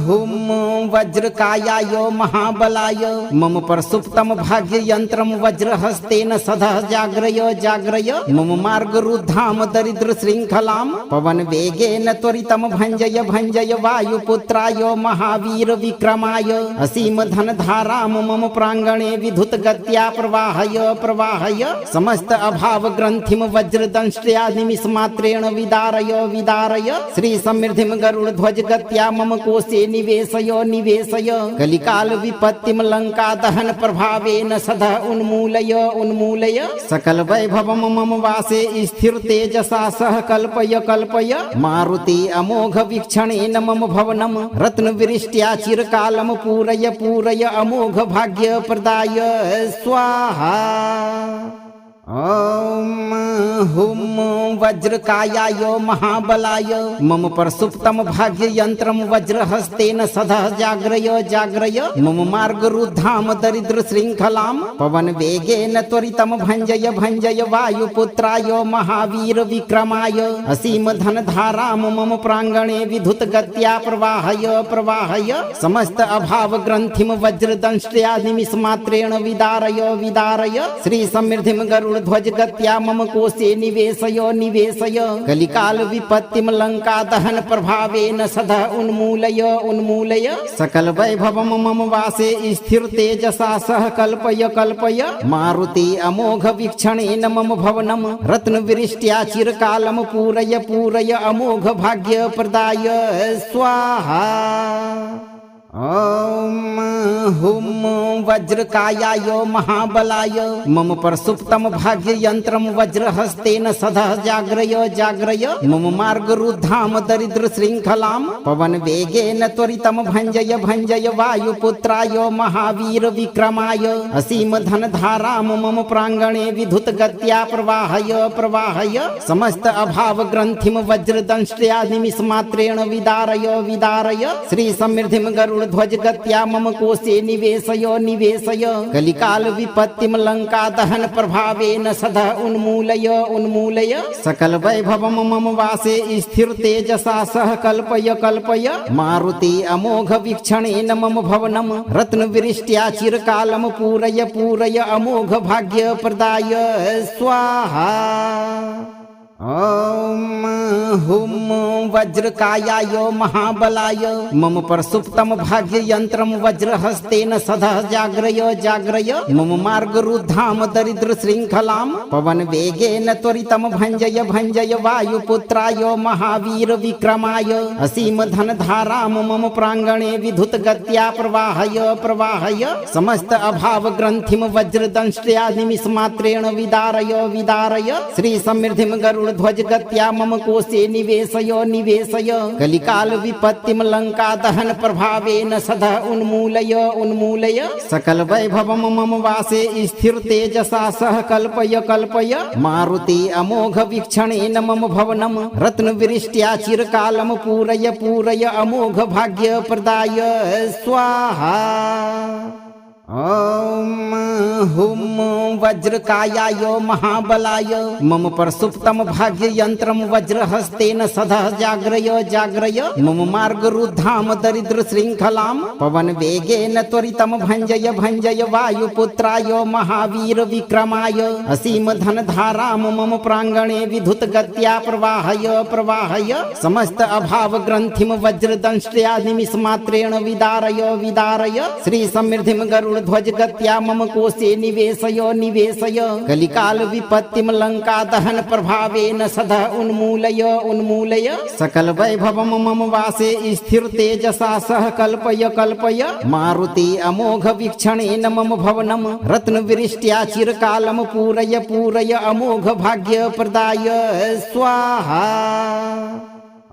हुं वज्रकायाय महाबलाय मम प्रसुप्तं भाग्ययन्त्रं वज्रहस्तेन सदः जाग्रय मम मार्गरुद्धां दरिद्रशृङ्खलां पवनवेगेन त्वरितं भञ्जय वायुपुत्राय महावीर विक्रमाय असीमधनधारां मम प्राङ्गणे विद्युतगत्या प्रवाहय समस्त अभावग्रन्थिं वज्रदंष्ट्या निमिषमात्रेण विदारय श्री समृद्धिं गरुड ध्वजगत्या मम कोशे निवेशय कलिकाल विपत्तिम लंका दहन प्रभावेन सदा उन्मूलय सकल वैभवम मम वासे स्थिर तेजसा सह कल्पय मारुति अमोघ वीक्षणेन मम भवनम रत्न विरिष्ट्या चिरकालम पूरय अमोघ भाग्य प्रदाय स्वाहा। ॐ हुं वज्रकायाय महाबलाय मम प्रसुप्तं भाग्ययन्त्रं वज्रहस्तेन सदः जाग्रय मम मार्गरुद्धां दरिद्रशृङ्खलां पवनवेगेन त्वरितं भञ्जय वायुपुत्राय महावीर विक्रमाय असीमधनधारां मम प्राङ्गणे विद्युतगत्या प्रवाहय समस्त अभावग्रन्थिं वज्रदंष्ट्या निमिषमात्रेण विदारय श्री समृद्धिं गरुड ध्वजगत्या मम कोशे निवेशय कलिकाल विपत्तिम लंका दहन प्रभावेन सदा उन्मूलय सकल वैभवम मम वासे स्थिर तेजसा सह कल्पय मारुति अमोघ वीक्षणेन मम भवनम रत्न विरिष्ट्या चिरकालम पूरय अमोघ भाग्य प्रदाय स्वाहा। ॐ हुं वज्रकायाय महाबलाय मम प्रसुप्तं भाग्ययन्त्रं वज्रहस्तेन सदः जाग्रय मम मार्गरुद्धां दरिद्रशृङ्खलां पवनवेगेन त्वरितं भञ्जय वायुपुत्राय महावीर विक्रमाय असीमधनधारां मम प्राङ्गणे विद्युतगत्या प्रवाहय समस्त अभावग्रन्थिं वज्रदंष्ट्या निमिषमात्रेण विदारय श्री समृद्धिं गरुड ध्वजगत्या मम कोशे निवेशय कलिकाल विपत्तिम लंका दहन प्रभावेन सदा उन्मूलय सकल वैभवम मम वासे स्थिर तेजसा सह कल्पय मारुति अमोघ वीक्षणेन मम भवनम रत्न विरिष्ट्या चिरकालम पूरय अमोघ भाग्य प्रदाय स्वाहा। ॐ हुं वज्रकायाय महाबलाय मम प्रसुप्तं भाग्ययन्त्रं वज्रहस्तेन सदः जाग्रय मम मार्गरुद्धां दरिद्रशृङ्खलां पवनवेगेन त्वरितं भञ्जय वायुपुत्राय महावीर विक्रमाय असीमधनधारां मम प्राङ्गणे विद्युतगत्या प्रवाहय समस्त अभावग्रन्थिं वज्रदंष्ट्या निमिषमात्रेण विदारय श्री समृद्धिं गरुड ध्वजगत्या मम कोशे निवेशय कलिकाल विपत्तिम लंका दहन प्रभावेन सदा उन्मूलय सकल वैभवम मम वासे स्थिर तेजसा सह कल्पय मारुति अमोघ वीक्षणेन मम भवनम रत्न विरिष्ट्या चिरकालम पूरय अमोघ भाग्य प्रदाय स्वाहा। ॐ हुं वज्रकायाय महाबलाय मम प्रसुप्तं भाग्ययन्त्रं वज्रहस्तेन सदः जाग्रय मम मार्गरुद्धां दरिद्रशृङ्खलां पवनवेगेन त्वरितं भञ्जय वायुपुत्राय महावीर विक्रमाय असीमधनधारां मम प्राङ्गणे विद्युतगत्या प्रवाहय समस्त अभावग्रन्थिं वज्रदंष्ट्या निमिषमात्रेण विदारय श्री समृद्धिं गरुड गरुड़ध्वज गत्या मम कोशे निवेशय निवेशय कलिकाल विपत्तिम लंका दहन प्रभावेन सदा उन्मूलय उन्मूलय सकल वैभवम मम वासे स्थिर तेजसा सह कल्पय कल्पय मारुति अमोघ वीक्षणेन मम भवनम रत्न विरिष्ट्या चिरकालम पूरय पूरय अमोघ भाग्य प्रदाय स्वाहा।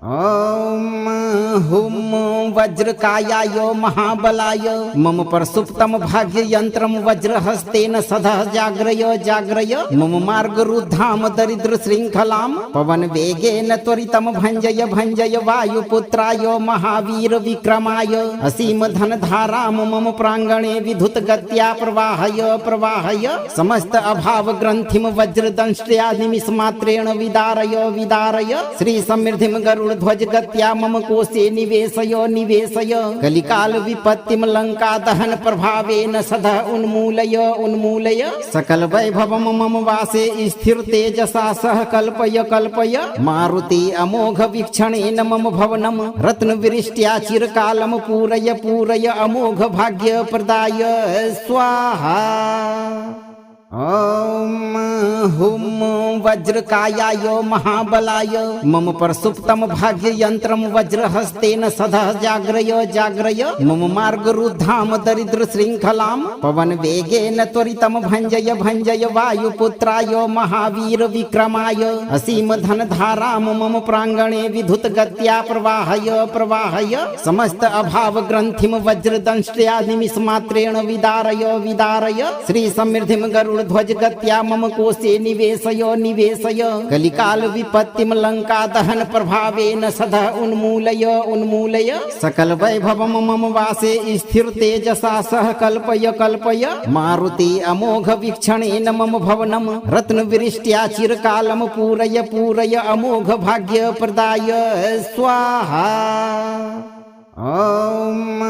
ओम हुम वज्रकायाय महाबलाय मम प्रसुप्तम भाग्य यंत्रम वज्रहस्तेन सदः जाग्रय जाग्रय मम मार्गरुद्धाम दरिद्र श्रृंखलाम पवन वेगेन त्वरितम भंजय भंजय वायुपुत्राय महावीर विक्रमाय असीम धन धाराम मम प्रांगणे विधुत गत्या प्रवाहय प्रवाहय समस्त अभाव ग्रंथिम वज्रदंष्ट्या निमिषमात्रेण विदारय विदारय श्री समृद्धिम गरुड़ ध्वज गत्या मम कोशे निवेशय निवेशय कलिकाल विपत्तिम लंका दहन प्रभावेन सदा उन्मूलय उन्मूलय सकल वैभवम मम वासे स्थिर तेजसा सह कल्पय कल्पय मारुति अमोघ वीक्षणेन मम भवनम रत्न विरिष्ट्या चिरकालम पूरय पूरय अमोघ भाग्य प्रदाय स्वाहा। ओम हुम वज्रकायाय महाबलाय मम प्रसुप्तम भाग्य यंत्रम वज्रहस्तेन सदा जाग्रय जाग्रय मम मार्गरुद्धाम दरिद्र श्रृंखलाम पवन वेगेन त्वरितम भंजय भंजय वायुपुत्राय महावीर विक्रमाय असीम धन धाराम मम प्रांगणे विधुत गत्या प्रवाहय प्रवाहय समस्त अभाव ग्रंथिम वज्रदंष्ट्या निमिषमात्रेण विदारय विदारय श्री समृद्धिम गरुड़ ध्वज गत्या मम कोशे निवेशय निवेशय कलिकाल विपत्तिम लंका दहन प्रभावेन सदा उन्मूलय उन्मूलय सकल वैभवम मम वासे स्थिर तेजसा सह कल्पय कल्पय मारुति अमोघ वीक्षणेन मम भवनम रत्न विरिष्ट्या चिरकालम पूरय पूरय अमोघ भाग्य प्रदाय स्वाहा। ओम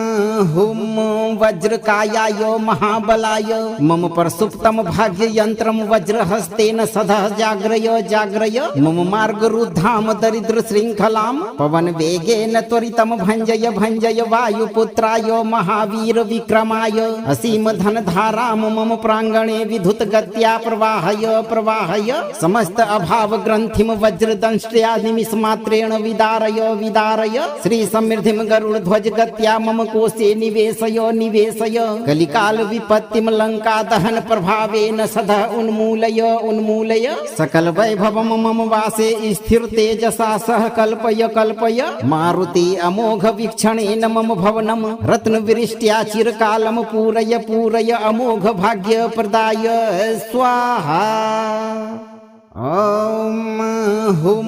हुम वज्रकायाय महाबलाय मम प्रसुप्तम भाग्य यंत्रम वज्रहस्तेन सदा जाग्रय जाग्रय मम मार्गरुद्धाम दरिद्र श्रृंखलाम पवन वेगेन त्वरितम भंजय भंजय वायुपुत्राय महावीर विक्रमाय असीम धन धाराम मम प्रांगणे विधुत गत्या प्रवाहय प्रवाहय समस्त अभाव ग्रंथिम वज्रदंष्ट्या निमिषमात्रेण विदारय विदारय श्री समृद्धिम गरुड़ ध्वज गत्या मम कोशे निवेशय निवेशय कलिकाल विपत्तिम लंका दहन प्रभावेन सदा उन्मूलय उन्मूलय सकल वैभवम मम वासे स्थिर तेजसा सह कल्पय कल्पय मारुति अमोघ वीक्षणेन मम भवनम रत्न विरिष्ट्या चिरकालम पूरय पूरय अमोघ भाग्य प्रदाय स्वाहा। ओम हुम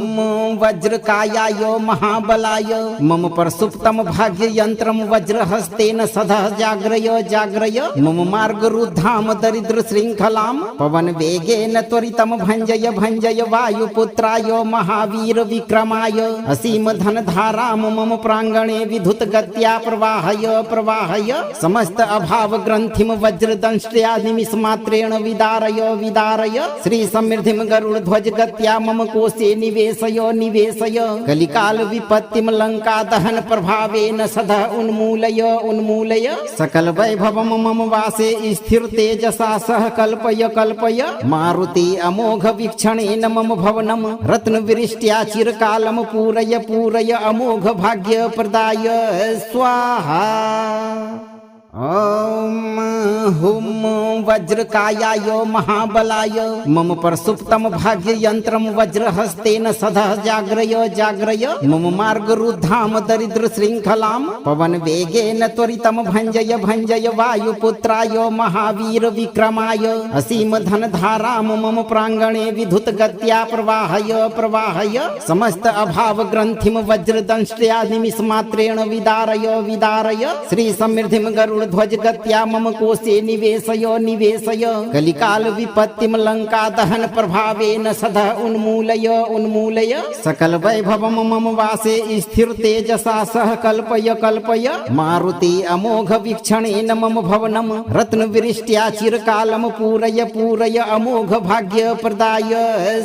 वज्रकायाय महाबलाय मम प्रसुप्तम भाग्य यंत्रम वज्रहस्तेन सदा जाग्रय जाग्रय मम मार्गरुद्धाम दरिद्र श्रृंखलाम पवन वेगेन त्वरितम भंजय भंजय वायुपुत्राय महावीर विक्रमाय असीम धन धाराम मम प्रांगणे विधुत गत्या प्रवाहय प्रवाहय समस्त अभाव ग्रंथिम वज्रदंष्ट्या निमिषमात्रेण विदारय विदारय श्री समृद्धिम गरुड़ ध्वज गत्या मम कोशे निवेशय निवेशय कलिकाल विपत्तिम लंका दहन प्रभावेन सदा उन्मूलय उन्मूलय सकल वैभवम मम वासे स्थिर तेजसा सह कल्पय कल्पय मारुति अमोघ वीक्षणेन मम भवनम रत्न विरिष्ट्या चिरकालम पूरय पूरय अमोघ भाग्य प्रदाय स्वाहा। ओम हुम वज्रकायाय महाबलाय मम प्रसुप्तम भाग्य यंत्रम वज्रहस्तेन सदा जाग्रय जाग्रय मम मार्गरुद्धाम दरिद्र श्रृंखलाम पवन वेगेन त्वरितम भंजय भंजय वायुपुत्राय महावीर विक्रमाय असीम धन धाराम मम प्रांगणे विधुत गत्या प्रवाहय प्रवाहय समस्त अभाव ग्रंथिम वज्रदंष्ट्या निमिषमात्रेण विदारय विदारय श्री समृद्धिम गरुड़ ध्वज गत्या मम कोशे निवेशय निवेशय कलिकाल विपत्तिम लंका दहन प्रभावेन सदा उन्मूलय उन्मूलय सकल वैभवम मम वासे स्थिर तेजसा सह कल्पय कल्पय मारुति अमोघ वीक्षणेन मम भवनम रत्न विरिष्ट्या चिरकालम पूरय पूरय अमोघ भाग्य प्रदाय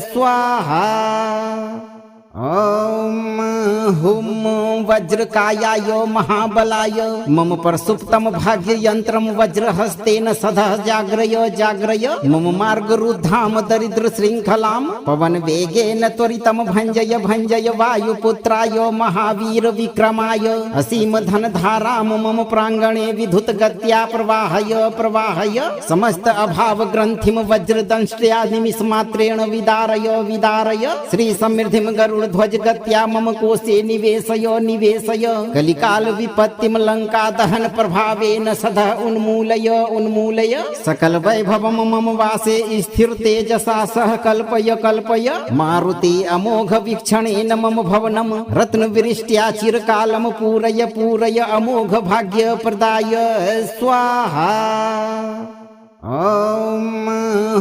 स्वाहा। ॐ हुं वज्रकायाय महाबलाय मम प्रसुप्तं भाग्ययन्त्रं वज्रहस्तेन सदा जाग्रय जाग्रय मम मार्गरुद्धां दरिद्रशृङ्खलां पवनवेगेन त्वरितं भञ्जय भञ्जय वायुपुत्राय महावीर विक्रमाय असीमधनधारां मम प्राङ्गणे विद्युतगत्या प्रवाहय प्रवाहय समस्त अभावग्रन्थिं वज्रदंष्ट्या निमिषमात्रेण विदारय विदारय श्रीसमृद्धिं गरुडध्वजगत्या मम कोशे निवेशय निवेशय कलिकाल विपत्तिं लंका दहन प्रभावेन सदा उन्मूलय उन्मूलय सकल वैभवं मम वासे स्थिर तेजसा सह कल्पय कल्पय मारुति अमोघ वीक्षणेन मम भवनं रत्नवृष्ट्या चिरकालं पूरय पूरय अमोघ भाग्य प्रदाय स्वाहा। ॐ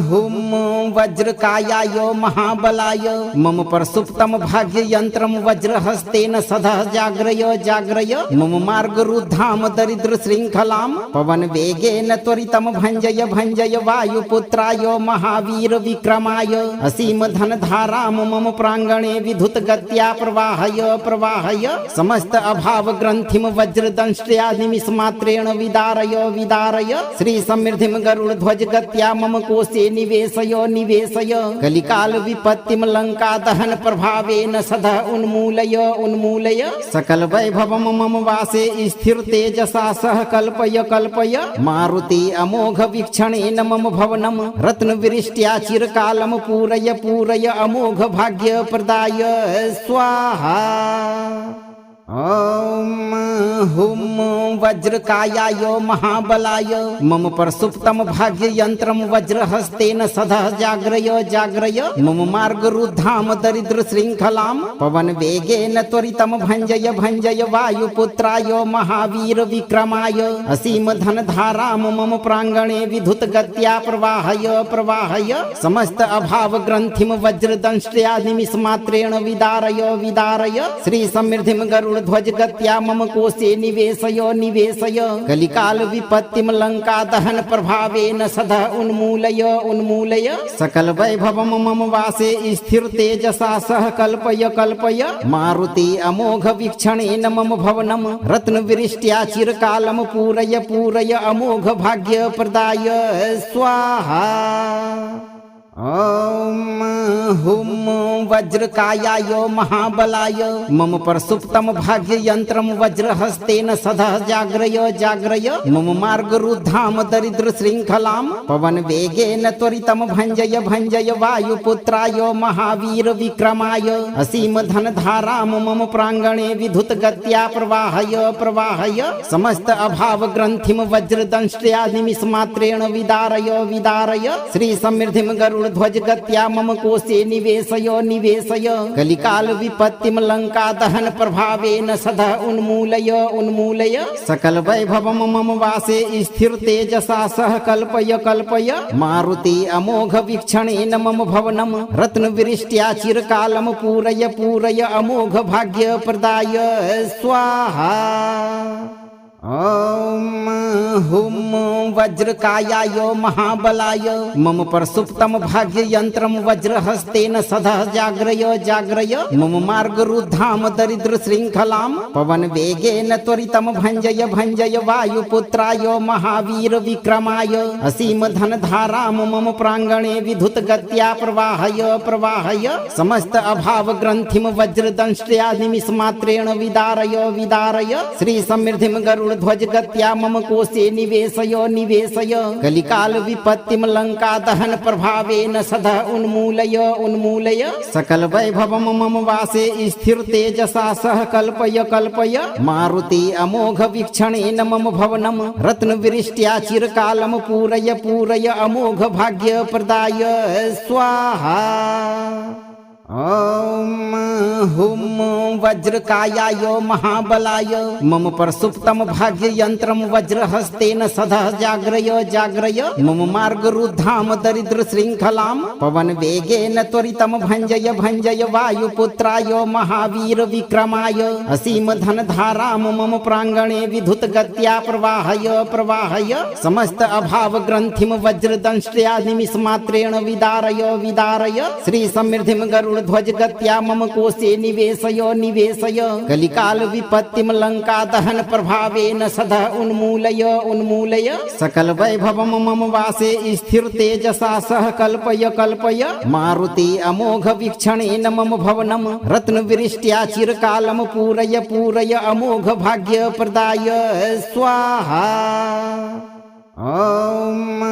हुं वज्रकायाय महाबलाय मम प्रसुप्तं भाग्ययन्त्रं वज्रहस्तेन सदा जाग्रय जाग्रय मम मार्गरुद्धां दरिद्रशृङ्खलां पवनवेगेन त्वरितं भञ्जय भञ्जय वायुपुत्राय महावीर विक्रमाय असीमधनधारां मम प्राङ्गणे विद्युतगत्या प्रवाहय प्रवाहय समस्त अभावग्रन्थिं वज्रदंष्ट्या निमिषमात्रेण विदारय विदारय श्रीसमृद्धिं गरुड ध्वजगत्या मम कोशे निवेशय निवेशय कलिकाल विपत्तिं लंका दहन प्रभावेन सदा उन्मूलय उन्मूलय सकल वैभवं मम वासे स्थिर तेजसा सह कल्पय कल्पय मारुति अमोघ वीक्षणेन मम भवनं रत्नवृष्ट्या चिरकालं पूरय पूरय अमोघ भाग्य प्रदाय स्वाहा। ॐ हुं वज्रकायाय महाबलाय मम प्रसुप्तं भाग्ययन्त्रं वज्रहस्तेन सदा जाग्रय जाग्रय मम मार्गरुद्धां दरिद्रशृङ्खलां पवनवेगेन त्वरितं भञ्जय भञ्जय वायुपुत्राय महावीर विक्रमाय असीमधनधारां मम प्राङ्गणे विद्युतगत्या प्रवाहय प्रवाहय समस्त अभावग्रन्थिं वज्रदंष्ट्या निमिषमात्रेण विदारय विदारय श्रीसमृद्धिं ध्वजगत्या मम कोशे निवेशय निवेशय कलिकाल विपत्तिं लंका दहन प्रभावेन सदा उन्मूलय उन्मूलय सकल वैभवं मम वासे स्थिर तेजसा सह कल्पय कल्पय मारुति अमोघ वीक्षणेन मम भवनं रत्नवृष्ट्या चिरकालं पूरय पूरय अमोघ भाग्य प्रदाय स्वाहा। ॐ हुं वज्रकायाय महाबलाय मम प्रसुप्तं भाग्ययन्त्रं वज्रहस्तेन सदा जाग्रय जाग्रय मम मार्गरुद्धां दरिद्रशृङ्खलां पवनवेगेन त्वरितं भञ्जय भञ्जय वायुपुत्राय महावीर विक्रमाय असीमधनधारां मम प्राङ्गणे विद्युतगत्या प्रवाहय प्रवाहय समस्त अभावग्रन्थिं वज्रदंष्ट्या निमिषमात्रेण विदारय विदारय श्रीसमृद्धिं ध्वजगत्या मम कोशे निवेशय निवेशय कलिकाल विपत्तिं लंका दहन प्रभावेन सदा उन्मूलय उन्मूलय सकल वैभवं मम वासे स्थिर तेजसा सह कल्पय कल्पय मारुति अमोघ वीक्षणेन मम भवनं रत्नवृष्ट्या चिरकालं पूरय पूरय अमोघ भाग्य प्रदाय स्वाहा। ॐ हुं वज्रकायाय महाबलाय मम प्रसुप्तं भाग्ययन्त्रं वज्रहस्तेन सदा जाग्रय जाग्रय मम मार्गरुद्धां दरिद्रशृङ्खलां पवनवेगेन त्वरितं भञ्जय भञ्जय वायुपुत्राय महावीर विक्रमाय असीमधनधारां मम प्राङ्गणे विद्युतगत्या प्रवाहय प्रवाहय समस्त अभावग्रन्थिं वज्रदंष्ट्या निमिषमात्रेण विदारय विदारय श्रीसमृद्धिं ध्वजगत्या मम कोशे निवेशय निवेशय कलिकाल विपत्तिं लंका दहन प्रभावेन सदा उन्मूलय उन्मूलय सकल वैभवं मम वासे स्थिर तेजसा सह कल्पय कल्पय मारुति अमोघ वीक्षणेन मम भवनं रत्नवृष्ट्या चिरकालं पूरय पूरय अमोघ भाग्य प्रदाय स्वाहा। ॐ हुं वज्रकायाय महाबलाय मम प्रसुप्तम भाग्ययन्त्रं वज्रहस्तेन सदः जाग्रय जाग्रय मम मार्गरुद्धां दरिद्रशृङ्खलां पवनवेगेन त्वरितं भञ्जय भञ्जय वायुपुत्राय महावीर विक्रमाय असीम धनधारां मम प्राङ्गणे विद्युतगत्या प्रवाहय प्रवाहय समस्त अभाव ग्रन्थिं वज्रदंष्ट्या निमिषमात्रेण विदारय विदारय श्री समृद्धिं गरुडध्वज गत्या मम कोशे निवेशय निवेशय कलिकाल विपत्तिं लंका दहन प्रभावेन सदा उन्मूलय उन्मूलय सकल वैभवं मम वासे स्थिर तेजसा सह कल्पय कल्पय मारुति अमोघ वीक्षणेन मम भवनं रत्नवृष्ट्या चिरकालं पूरय पूरय अमोघ भाग्य प्रदाय स्वाहा। ॐ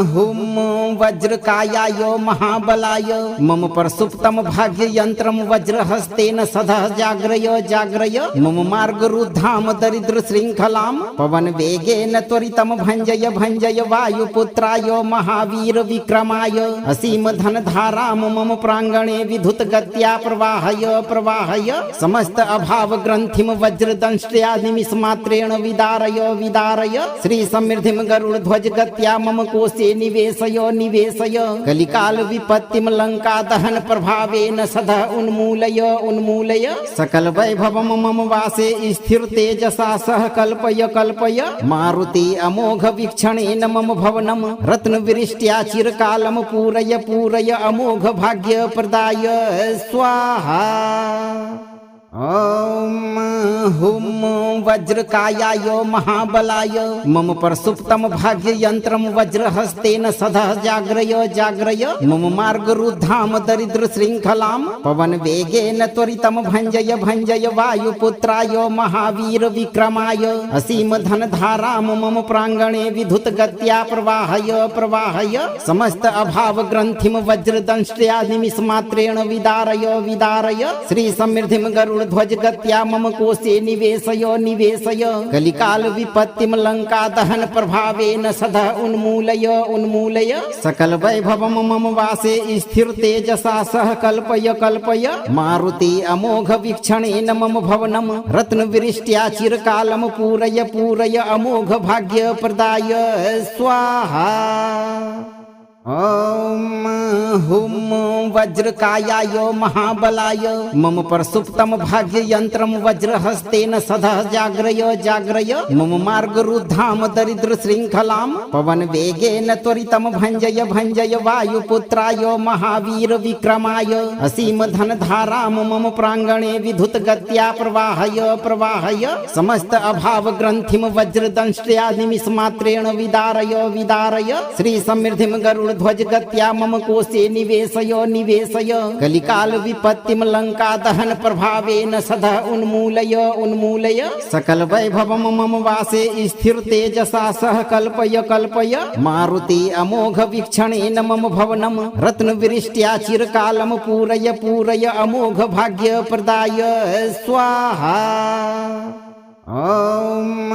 हुं वज्रकायाय महाबलाय मम प्रसुप्तम भाग्ययन्त्रं वज्रहस्तेन सदः जाग्रय जाग्रय मम मार्गरुद्धां दरिद्रशृङ्खलां पवनवेगेन त्वरितं भञ्जय भञ्जय वायुपुत्राय महावीर विक्रमाय असीम धनधारां मम प्राङ्गणे विद्युतगत्या प्रवाहय प्रवाहय समस्त अभाव ग्रन्थिं वज्रदंष्ट्या निमिषमात्रेण विदारय विदारय श्री समृद्धिं ध्वज गत्या मम कोशे निवेशय निवेशय कलिकाल विपत्तिं लंका दहन प्रभावेन सदा उन्मूलय उन्मूलय सकल वैभवं मम वासे स्थिर तेजसा सह कल्पय कल्पय मारुति अमोघ वीक्षणेन मम भवनं रत्नवृष्ट्या चिरकालं पूरय पूरय अमोघ भाग्य प्रदाय स्वाहा। ॐ हुं वज्रकायाय महाबलाय मम प्रसुप्तम भाग्ययन्त्रं वज्रहस्तेन सदः जाग्रय जाग्रय मम मार्गरुद्धां दरिद्रशृङ्खलां पवनवेगेन त्वरितं भञ्जय भञ्जय वायुपुत्राय महावीर विक्रमाय असीम धनधारां मम प्राङ्गणे विद्युतगत्या प्रवाहय प्रवाहय समस्त अभाव ग्रन्थिं वज्रदंष्ट्या निमिषमात्रेण विदारय विदारय श्री समृद्धिं गरुड ध्वज गत्या मम कोशे निवेशय निवेशय कलिकाल विपत्तिं लंका दहन प्रभावेन सदा उन्मूलय उन्मूलय सकल वैभवं मम वासे स्थिर तेजसा सह कल्पय कल्पय मारुति अमोघ वीक्षणेन मम भवनं रत्नवृष्ट्या चिरकालं पूरय पूरय अमोघ भाग्य प्रदाय स्वाहा। ॐ हुं वज्रकायाय महाबलाय मम प्रसुप्तम भाग्ययन्त्रं वज्रहस्तेन सदः जाग्रय जाग्रय मम मार्गरुद्धां दरिद्रशृङ्खलां पवनवेगेन त्वरितं भञ्जय भञ्जय वायुपुत्राय महावीर विक्रमाय असीम धनधारां मम प्राङ्गणे विद्युतगत्या प्रवाहय प्रवाहय समस्त अभाव ग्रन्थिं वज्रदंष्ट्या निमिषमात्रेण विदारय विदारय श्री समृद्धिं गरुड ध्वज गत्या मम कोशे निवेशय निवेशय कलिकाल विपत्तिं लंका दहन प्रभावेन सदा उन्मूलय उन्मूलय सकल वैभवं मम वासे स्थिर तेजसा सह कल्पय कल्पय मारुति अमोघ वीक्षणेन मम भवनं रत्नवृष्ट्या चिरकालं पूरय पूरय अमोघ भाग्य प्रदाय स्वाहा। ॐ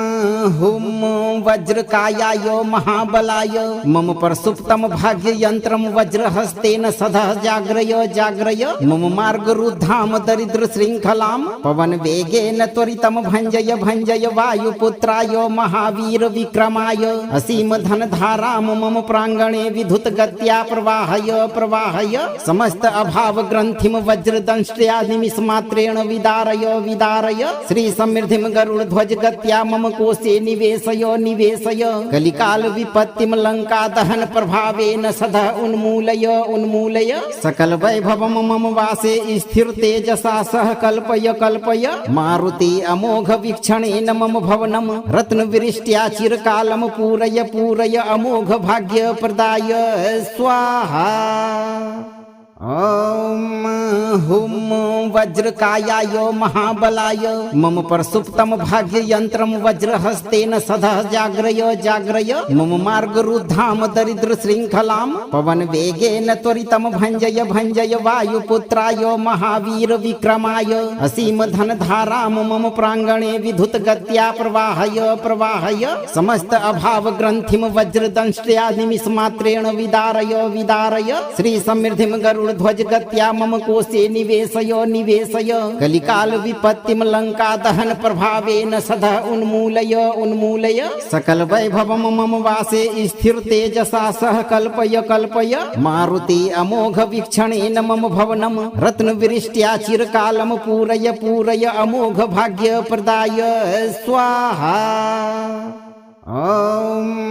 हुं वज्रकायाय महाबलाय मम प्रसुप्तम भाग्ययन्त्रं वज्रहस्तेन सदः जाग्रय जाग्रय मम मार्गरुद्धां दरिद्रशृङ्खलां पवनवेगेन त्वरितं भञ्जय भञ्जय वायुपुत्राय महावीर विक्रमाय असीम धनधारां मम प्राङ्गणे विद्युतगत्या प्रवाहय प्रवाहय समस्त अभाव ग्रन्थिं वज्रदंष्ट्या निमिषमात्रेण विदारय विदारय श्री समृद्धिं गरुड ध्वज गत्या मम कोशे निवेशय निवेशय कलिकाल विपत्तिं लंका दहन प्रभावेन सदा उन्मूलय उन्मूलय सकल वैभवं मम वासे स्थिर तेजसा सह कल्पय कल्पय मारुति अमोघ वीक्षणेन मम भवनं रत्नवृष्ट्या चिरकालं पूरय पूरय अमोघ भाग्य प्रदाय स्वाहा। ॐ हुं वज्रकायाय महाबलाय मम प्रसुप्तम भाग्ययन्त्रं वज्रहस्तेन सदः जाग्रय जाग्रय मम मार्गरुद्धां दरिद्रशृङ्खलां पवनवेगेन त्वरितं भञ्जय भञ्जय वायुपुत्राय महावीर विक्रमाय असीम धनधारां मम प्राङ्गणे विद्युतगत्या प्रवाहय प्रवाहय समस्त अभाव ग्रन्थिं वज्रदंष्ट्या निमिषमात्रेण विदारय विदारय श्री समृद्धिं गरुड ध्वज गत्या मम कोशे निवेशय निवेशय कलिकाल विपत्तिम लंका दहन प्रभावेन सदा उन्मूलय उन्मूलय सकल वैभवम मम वासे स्थिर तेजसा सह कल्पय कल्पय मारुति अमोघ वीक्षणेन मम भवनम रत्न विरिष्ट्या चिरकालम पूरय पूरय अमोघ भाग्य प्रदाय स्वाहा। ओम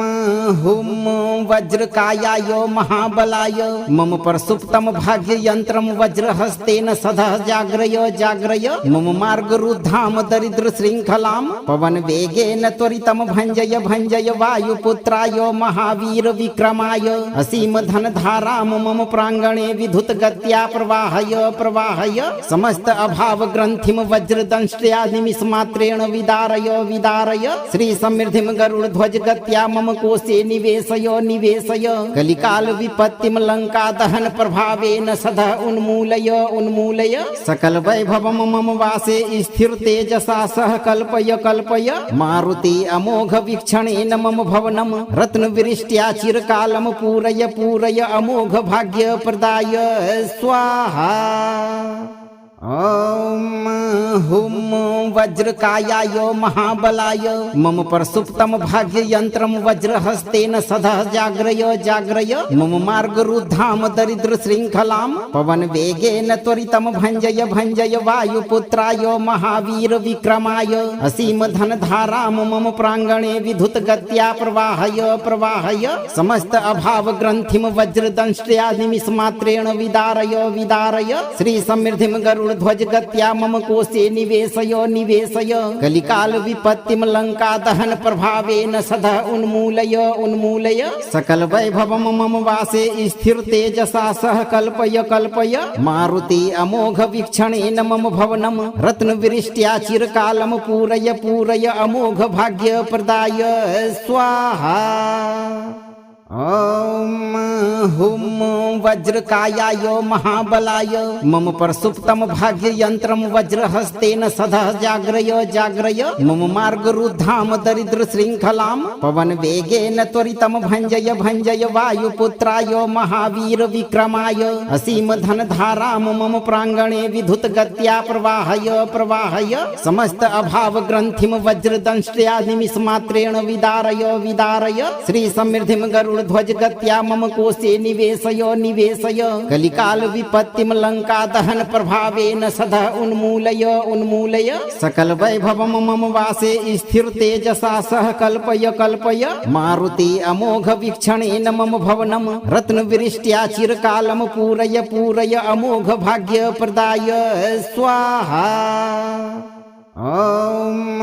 हुम वज्रकायाय महाबलाय मम प्रसुप्तम भाग्य यंत्रम वज्रहस्तेन सदा जाग्रय जाग्रय मम मार्ग रुद्धाम दरिद्र श्रृंखलाम पवन वेगेन त्वरितम भंजय भंजय वायुपुत्राय महावीर विक्रमाय असीम धन धाराम मम प्रांगणे विधुत गत्या प्रवाहय प्रवाहय समस्त अभाव ग्रंथिम वज्र दंष्ट्या निमिष मात्रेण विदारय विदारय श्री समृद्धिम गरुड़ ध्वज गत्या मम कोशे निवेशय निवेशय कलिकाल विपत्तिम लंका दहन प्रभावेन सदा उन्मूलय उन्मूलय सकल वैभवम मम वासे स्थिर तेजसा सह कल्पय कल्पय मारुति अमोघ वीक्षणेन मम भवनम रत्न विरिष्ट्या चिरकालम पूरय पूरय अमोघ भाग्य प्रदाय स्वाहा। ओम हुम वज्रकायाय महाबलाय मम प्रसुप्तम भाग्य यंत्रम वज्रहस्तेन सदा जाग्रय जाग्रय मम मार्ग रुद्धाम दरिद्र श्रृंखलाम पवन वेगेन त्वरितम भंजय भंजय वायुपुत्राय महावीर विक्रमाय असीम धन धाराम मम प्रांगणे विधुत गत्या प्रवाहय प्रवाहय समस्त अभाव ग्रंथिम वज्र दंष्ट्या निमिष मात्रेण विदारय विदारय श्री समृद्धिम गरुड़ ध्वज गत्या मम कोशे निवेशय निवेशय कलिकाल विपत्तिम लंका दहन प्रभावेन सदा उन्मूलय उन्मूलय सकल वैभवम मम वासे स्थिर तेजसा सह कल्पय कल्पय मारुति अमोघ वीक्षणेन मम भवनम रत्न विरिष्ट्या चिरकालम पूरय पूरय अमोघ भाग्य प्रदाय स्वाहा। ओम हुम वज्रकायाय महाबलाय मम प्रसुप्तम भाग्य यंत्रम वज्रहस्तेन सदा जाग्रय जाग्रय मम मार्ग रुद्धाम दरिद्र श्रृंखलाम पवन वेगेन त्वरितम भंजय भंजय वायुपुत्राय महावीर विक्रमाय असीम धन धाराम मम प्रांगणे विधुत गत्या प्रवाहय प्रवाहय समस्त अभाव ग्रंथिम वज्र दंष्ट्या निमिष मात्रेण विदारय विदारय श्री समृद्धिम गरुड़ ध्वज गत्या मम कोशे निवेशय निवेशय कलिकाल विपत्तिम लंका दहन प्रभावेन सदा उन्मूलय उन्मूलय सकल वैभवम मम वासे स्थिर तेजसा सह कल्पय कल्पय मारुति अमोघ वीक्षणेन मम भवनम रत्न विरिष्ट्या चिरकालम पूरय पूरय अमोघ भाग्य प्रदाय स्वाहा। ओम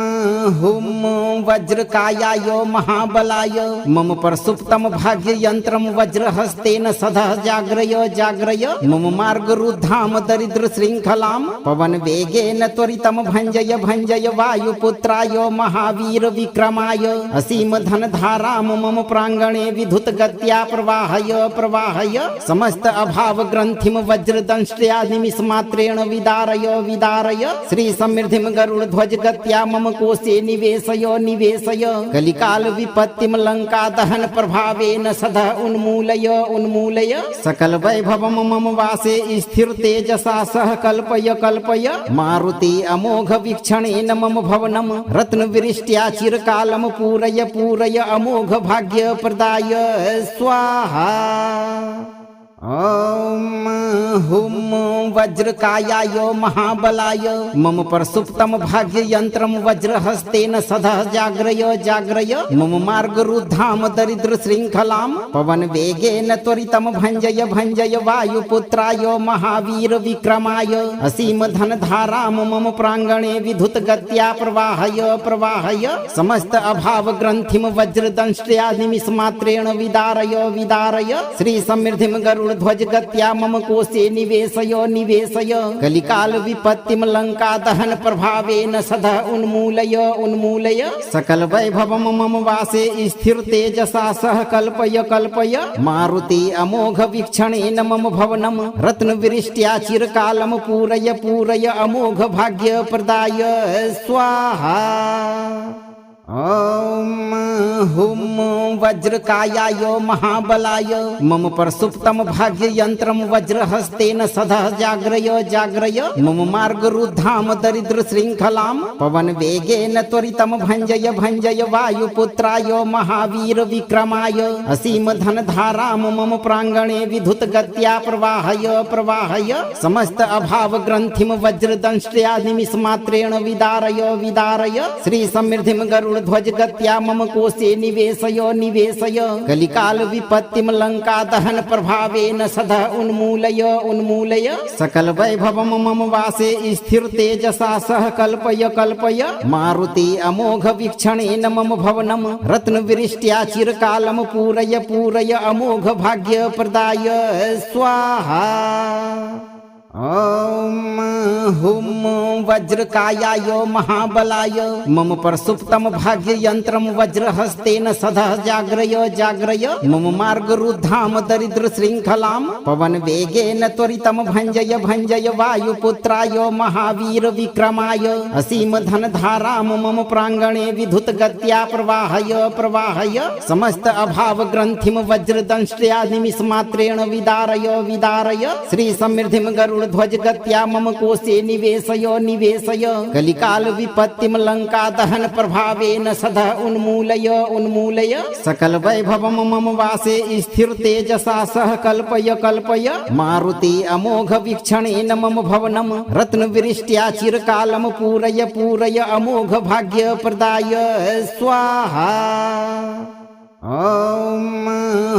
हुम वज्रकायाय महाबलाय मम प्रसुप्तम भाग्य यंत्रम वज्रहस्तेन सदा जाग्रय जाग्रय मम मार्ग रुद्धाम दरिद्र श्रृंखलाम पवन वेगेन त्वरितम भंजय भंजय वायुपुत्राय महावीर विक्रमाय असीम धन धाराम मम प्रांगणे विधुत गत्या प्रवाहय प्रवाहय समस्त अभाव ग्रंथिम वज्र दंष्ट्या निमिष मात्रेण विदारय विदारय श्री समृद्धिम गरुड़ ध्वज गत्या मम कोशे निवेशय निवेशय कलिकाल विपत्तिम लंका दहन प्रभावेन सदा उन्मूलय उन्मूलय सकल वैभवम मम वासे स्थिर तेजसा सह कल्पय कल्पय मारुति अमोघ वीक्षणेन मम भवनम रत्न विरिष्ट्या चिरकालम पूरय पूरय अमोघ भाग्य प्रदाय स्वाहा। ओम हुम वज्रकायाय महाबलाय मम प्रसुप्तम भाग्य यंत्रम वज्रहस्तेन सदा जाग्रय जाग्रय मम मार्ग रुद्धाम दरिद्र श्रृंखलाम पवन वेगेन त्वरितम भंजय भंजय वायुपुत्राय महावीर विक्रमाय असीम धन धाराम मम प्रांगणे विधुत गत्या प्रवाहय प्रवाहय समस्त अभाव ग्रंथिम वज्र दंष्ट्या निमिष मात्रेण विदारय विदारय श्री समृद्धिम गरुड़ ध्वज गत्या मम कोशे निवेशय निवेशय कलिकाल विपत्तिम लंका दहन प्रभावेन सदा उन्मूलय उन्मूलय सकल वैभवम मम वासे स्थिर तेजसा सह कल्पय कल्पय मारुति अमोघ वीक्षणेन मम भवनम रत्न विरिष्ट्या चिरकालम पूरय पूरय अमोघ भाग्य प्रदाय स्वाहा। ॐ हुं वज्रकायाय महाबलाय मम प्रसुप्तं भाग्ययन्त्रं वज्रहस्तेन सदः जाग्रय जाग्रय मम मार्गरुद्धां दरिद्रशृङ्खलां पवनवेगेन त्वरितं भञ्जय भञ्जय वायुपुत्राय महावीर विक्रमाय असीमधनधारां मम प्राङ्गणे विद्युतगत्या प्रवाहय प्रवाहय समस्त अभावग्रन्थिं वज्रदंष्ट्या निमिषमात्रेण विदारय विदारय श्रीसमृद्धिं गरुडध्वजगत्या मम कोशे निवेशय निवेशय कलिकाल विपत्तिं लंका दहन प्रभावेन सदः उन्मूलय उन्मूलय सकल वैभवं मम वासे स्थिर तेजसा सह कल्पय कल्पय मारुति अमोघ वीक्षणेन मम भवनं रत्नवृष्ट्या चिरकालं पूरय पूरय अमोघ भाग्य प्रदाय स्वाहा। ॐ हुं वज्रकायाय महाबलाय मम प्रसुप्तं भाग्ययन्त्रं वज्रहस्तेन सदः जाग्रय जाग्रय मम मार्गरुद्धां दरिद्रशृङ्खलां पवनवेगेन त्वरितं भञ्जय भञ्जय वायुपुत्राय महावीर विक्रमाय असीमधनधारां मम प्राङ्गणे विद्युतगत्या प्रवाहय प्रवाहय समस्त अभावग्रन्थिं वज्रदंष्ट्या निमिषमात्रेण विदारय विदारय श्रीसमृद्धिं गरुड ध्वजगत्या मम कोशे निवेशय निवेशय कलिकाल विपत्तिं लंका दहन प्रभावेन सदः उन्मूलय उन्मूलय सकल वैभवं मम वासे स्थिर तेजसा सह कल्पय कल्पय मारुति अमोघ वीक्षणेन मम भवनं रत्नवृष्ट्या चिरकालं पूरय पूरय अमोघ भाग्य प्रदाय स्वाहा। ॐ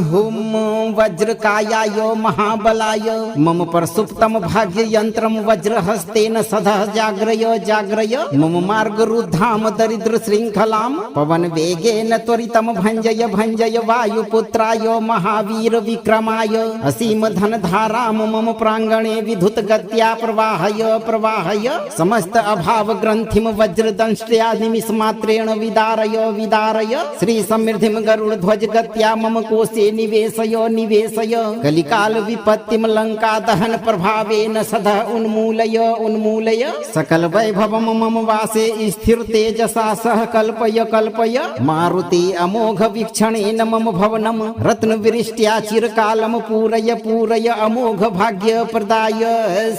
हुं वज्रकायाय महाबलाय मम प्रसुप्तं भाग्ययन्त्रं वज्रहस्तेन सदः जाग्रय जाग्रय मम मार्गरुद्धां दरिद्रशृङ्खलां पवनवेगेन त्वरितं भञ्जय भञ्जय वायुपुत्राय महावीर विक्रमाय असीमधनधारां मम प्राङ्गणे विद्युतगत्या प्रवाहय प्रवाहय समस्त अभावग्रन्थिं वज्रदंष्ट्या निमिषमात्रेण विदारय विदारय श्रीसमृद्धिं गरुड ध्वजगत्या मम कोशे निवेशय निवेशय कलिकाल विपत्तिं लंका दहन प्रभावेन सदः उन्मूलय उन्मूलय सकल वैभवं मम वासे स्थिर तेजसा सह कल्पय कल्पय मारुति अमोघ वीक्षणेन मम भवनं रत्नवृष्ट्या चिरकालं पूरय पूरय अमोघ भाग्य प्रदाय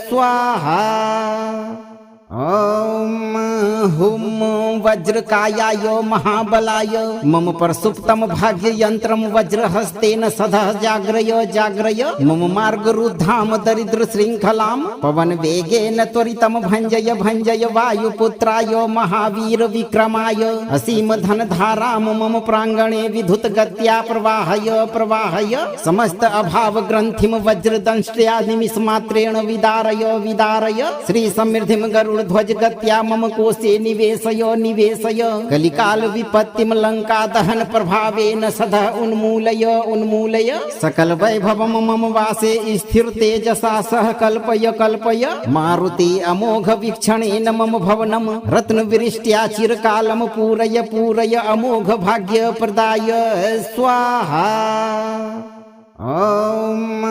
स्वाहा। ॐ हुं वज्रकायाय महाबलाय मम प्रसुप्तं भाग्ययन्त्रं वज्रहस्तेन सदः जाग्रय जाग्रय मम मार्गरुद्धां दरिद्रशृङ्खलां पवनवेगेन त्वरितं भञ्जय भञ्जय वायुपुत्राय महावीर विक्रमाय असीमधनधारां मम प्राङ्गणे विद्युतगत्या प्रवाहय प्रवाहय समस्त अभावग्रन्थिं वज्रदंष्ट्या निमिषमात्रेण विदारय विदारय श्रीसमृद्धिं गरुड ध्वजगत्या मम कोशे निवेशय निवेशय कलिकाल विपत्तिं लंका दहन प्रभावेन सदः उन्मूलय उन्मूलय सकल वैभवं मम वासे स्थिर तेजसा सह कल्पय कल्पय मारुति अमोघ वीक्षणेन मम भवनं रत्नवृष्ट्या चिरकालं पूरय पूरय अमोघ भाग्य प्रदाय स्वाहा। ॐ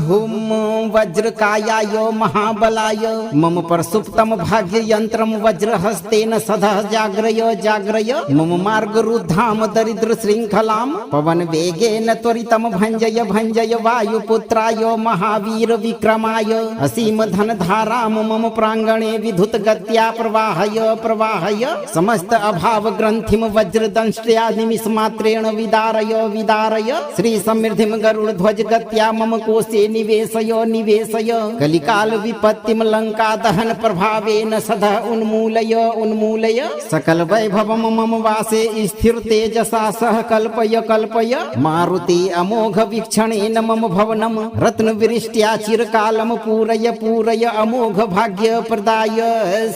हुं वज्रकायाय महाबलाय मम प्रसुप्तं भाग्ययन्त्रं वज्रहस्तेन सदः जाग्रय जाग्रय मम मार्गरुद्धां दरिद्रशृङ्खलां पवनवेगेन त्वरितं भञ्जय भञ्जय वायुपुत्राय महावीर विक्रमाय असीमधनधारां मम प्राङ्गणे विद्युतगत्या प्रवाहय प्रवाहय समस्त अभावग्रन्थिं वज्रदंष्ट्या निमिषमात्रेण विदारय विदारय श्रीसमृद्धिं गरुड ध्वजगत्या मम कोशे निवेशय निवेशय कलिकाल विपत्तिं लंका दहन प्रभावेन सदः उन्मूलय उन्मूलय सकल वैभवं मम वासे स्थिर तेजसा सह कल्पय कल्पय मारुति अमोघ वीक्षणेन मम भवनं रत्नवृष्ट्या चिरकालं पूरय पूरय अमोघ भाग्य प्रदाय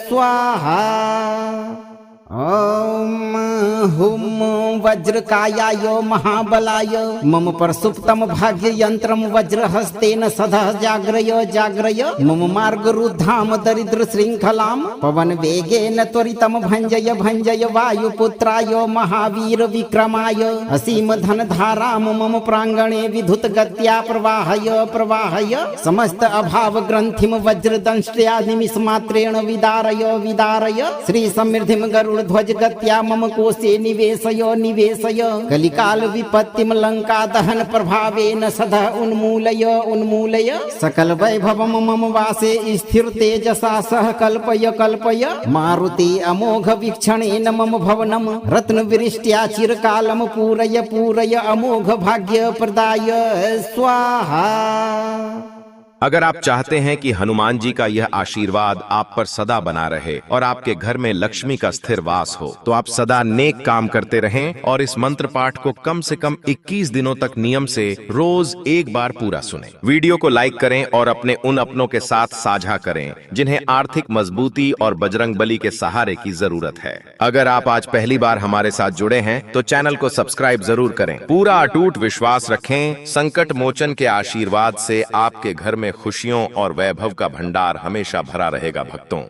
स्वाहा। ॐ हुं वज्रकायाय महाबलाय मम प्रसुप्तं भाग्ययन्त्रं वज्रहस्तेन सदः जाग्रय जाग्रय मम मार्गरुद्धां दरिद्रशृङ्खलां पवनवेगेन त्वरितं भञ्जय भञ्जय वायुपुत्राय महावीर विक्रमाय असीमधनधारां मम प्राङ्गणे विद्युतगत्या प्रवाहय प्रवाहय समस्त अभावग्रन्थिं वज्रदंष्ट्या निमिषमात्रेण विदारय विदारय श्रीसमृद्धिं गरुड ध्वजगत्या मम कोशे कोशे निवेशय निवेशय कलिकाल विपत्तिम लंका दहन प्रभावेन सदा उन्मूलय उन्मूलय सकल वैभवम मम वासे स्थिर तेजसा सह कल्पय कल्पय मारुति अमोघ वीक्षणेन मम भवनम रत्न वृष्ट्या चिरकालम पूरय पूरय अमोघ भाग्य प्रदाय स्वाहा। अगर आप चाहते हैं कि हनुमान जी का यह आशीर्वाद आप पर सदा बना रहे और आपके घर में लक्ष्मी का स्थिर वास हो, तो आप सदा नेक काम करते रहें और इस मंत्र पाठ को कम से कम 21 दिनों तक नियम से रोज एक बार पूरा सुनें। वीडियो को लाइक करें और अपने उन अपनों के साथ साझा करें जिन्हें आर्थिक मजबूती और बजरंग बली के सहारे की जरूरत है। अगर आप आज पहली बार हमारे साथ जुड़े हैं तो चैनल को सब्सक्राइब जरूर करें। पूरा अटूट विश्वास रखें, संकट मोचन के आशीर्वाद से आपके घर में खुशियों और वैभव का भंडार हमेशा भरा रहेगा भक्तों।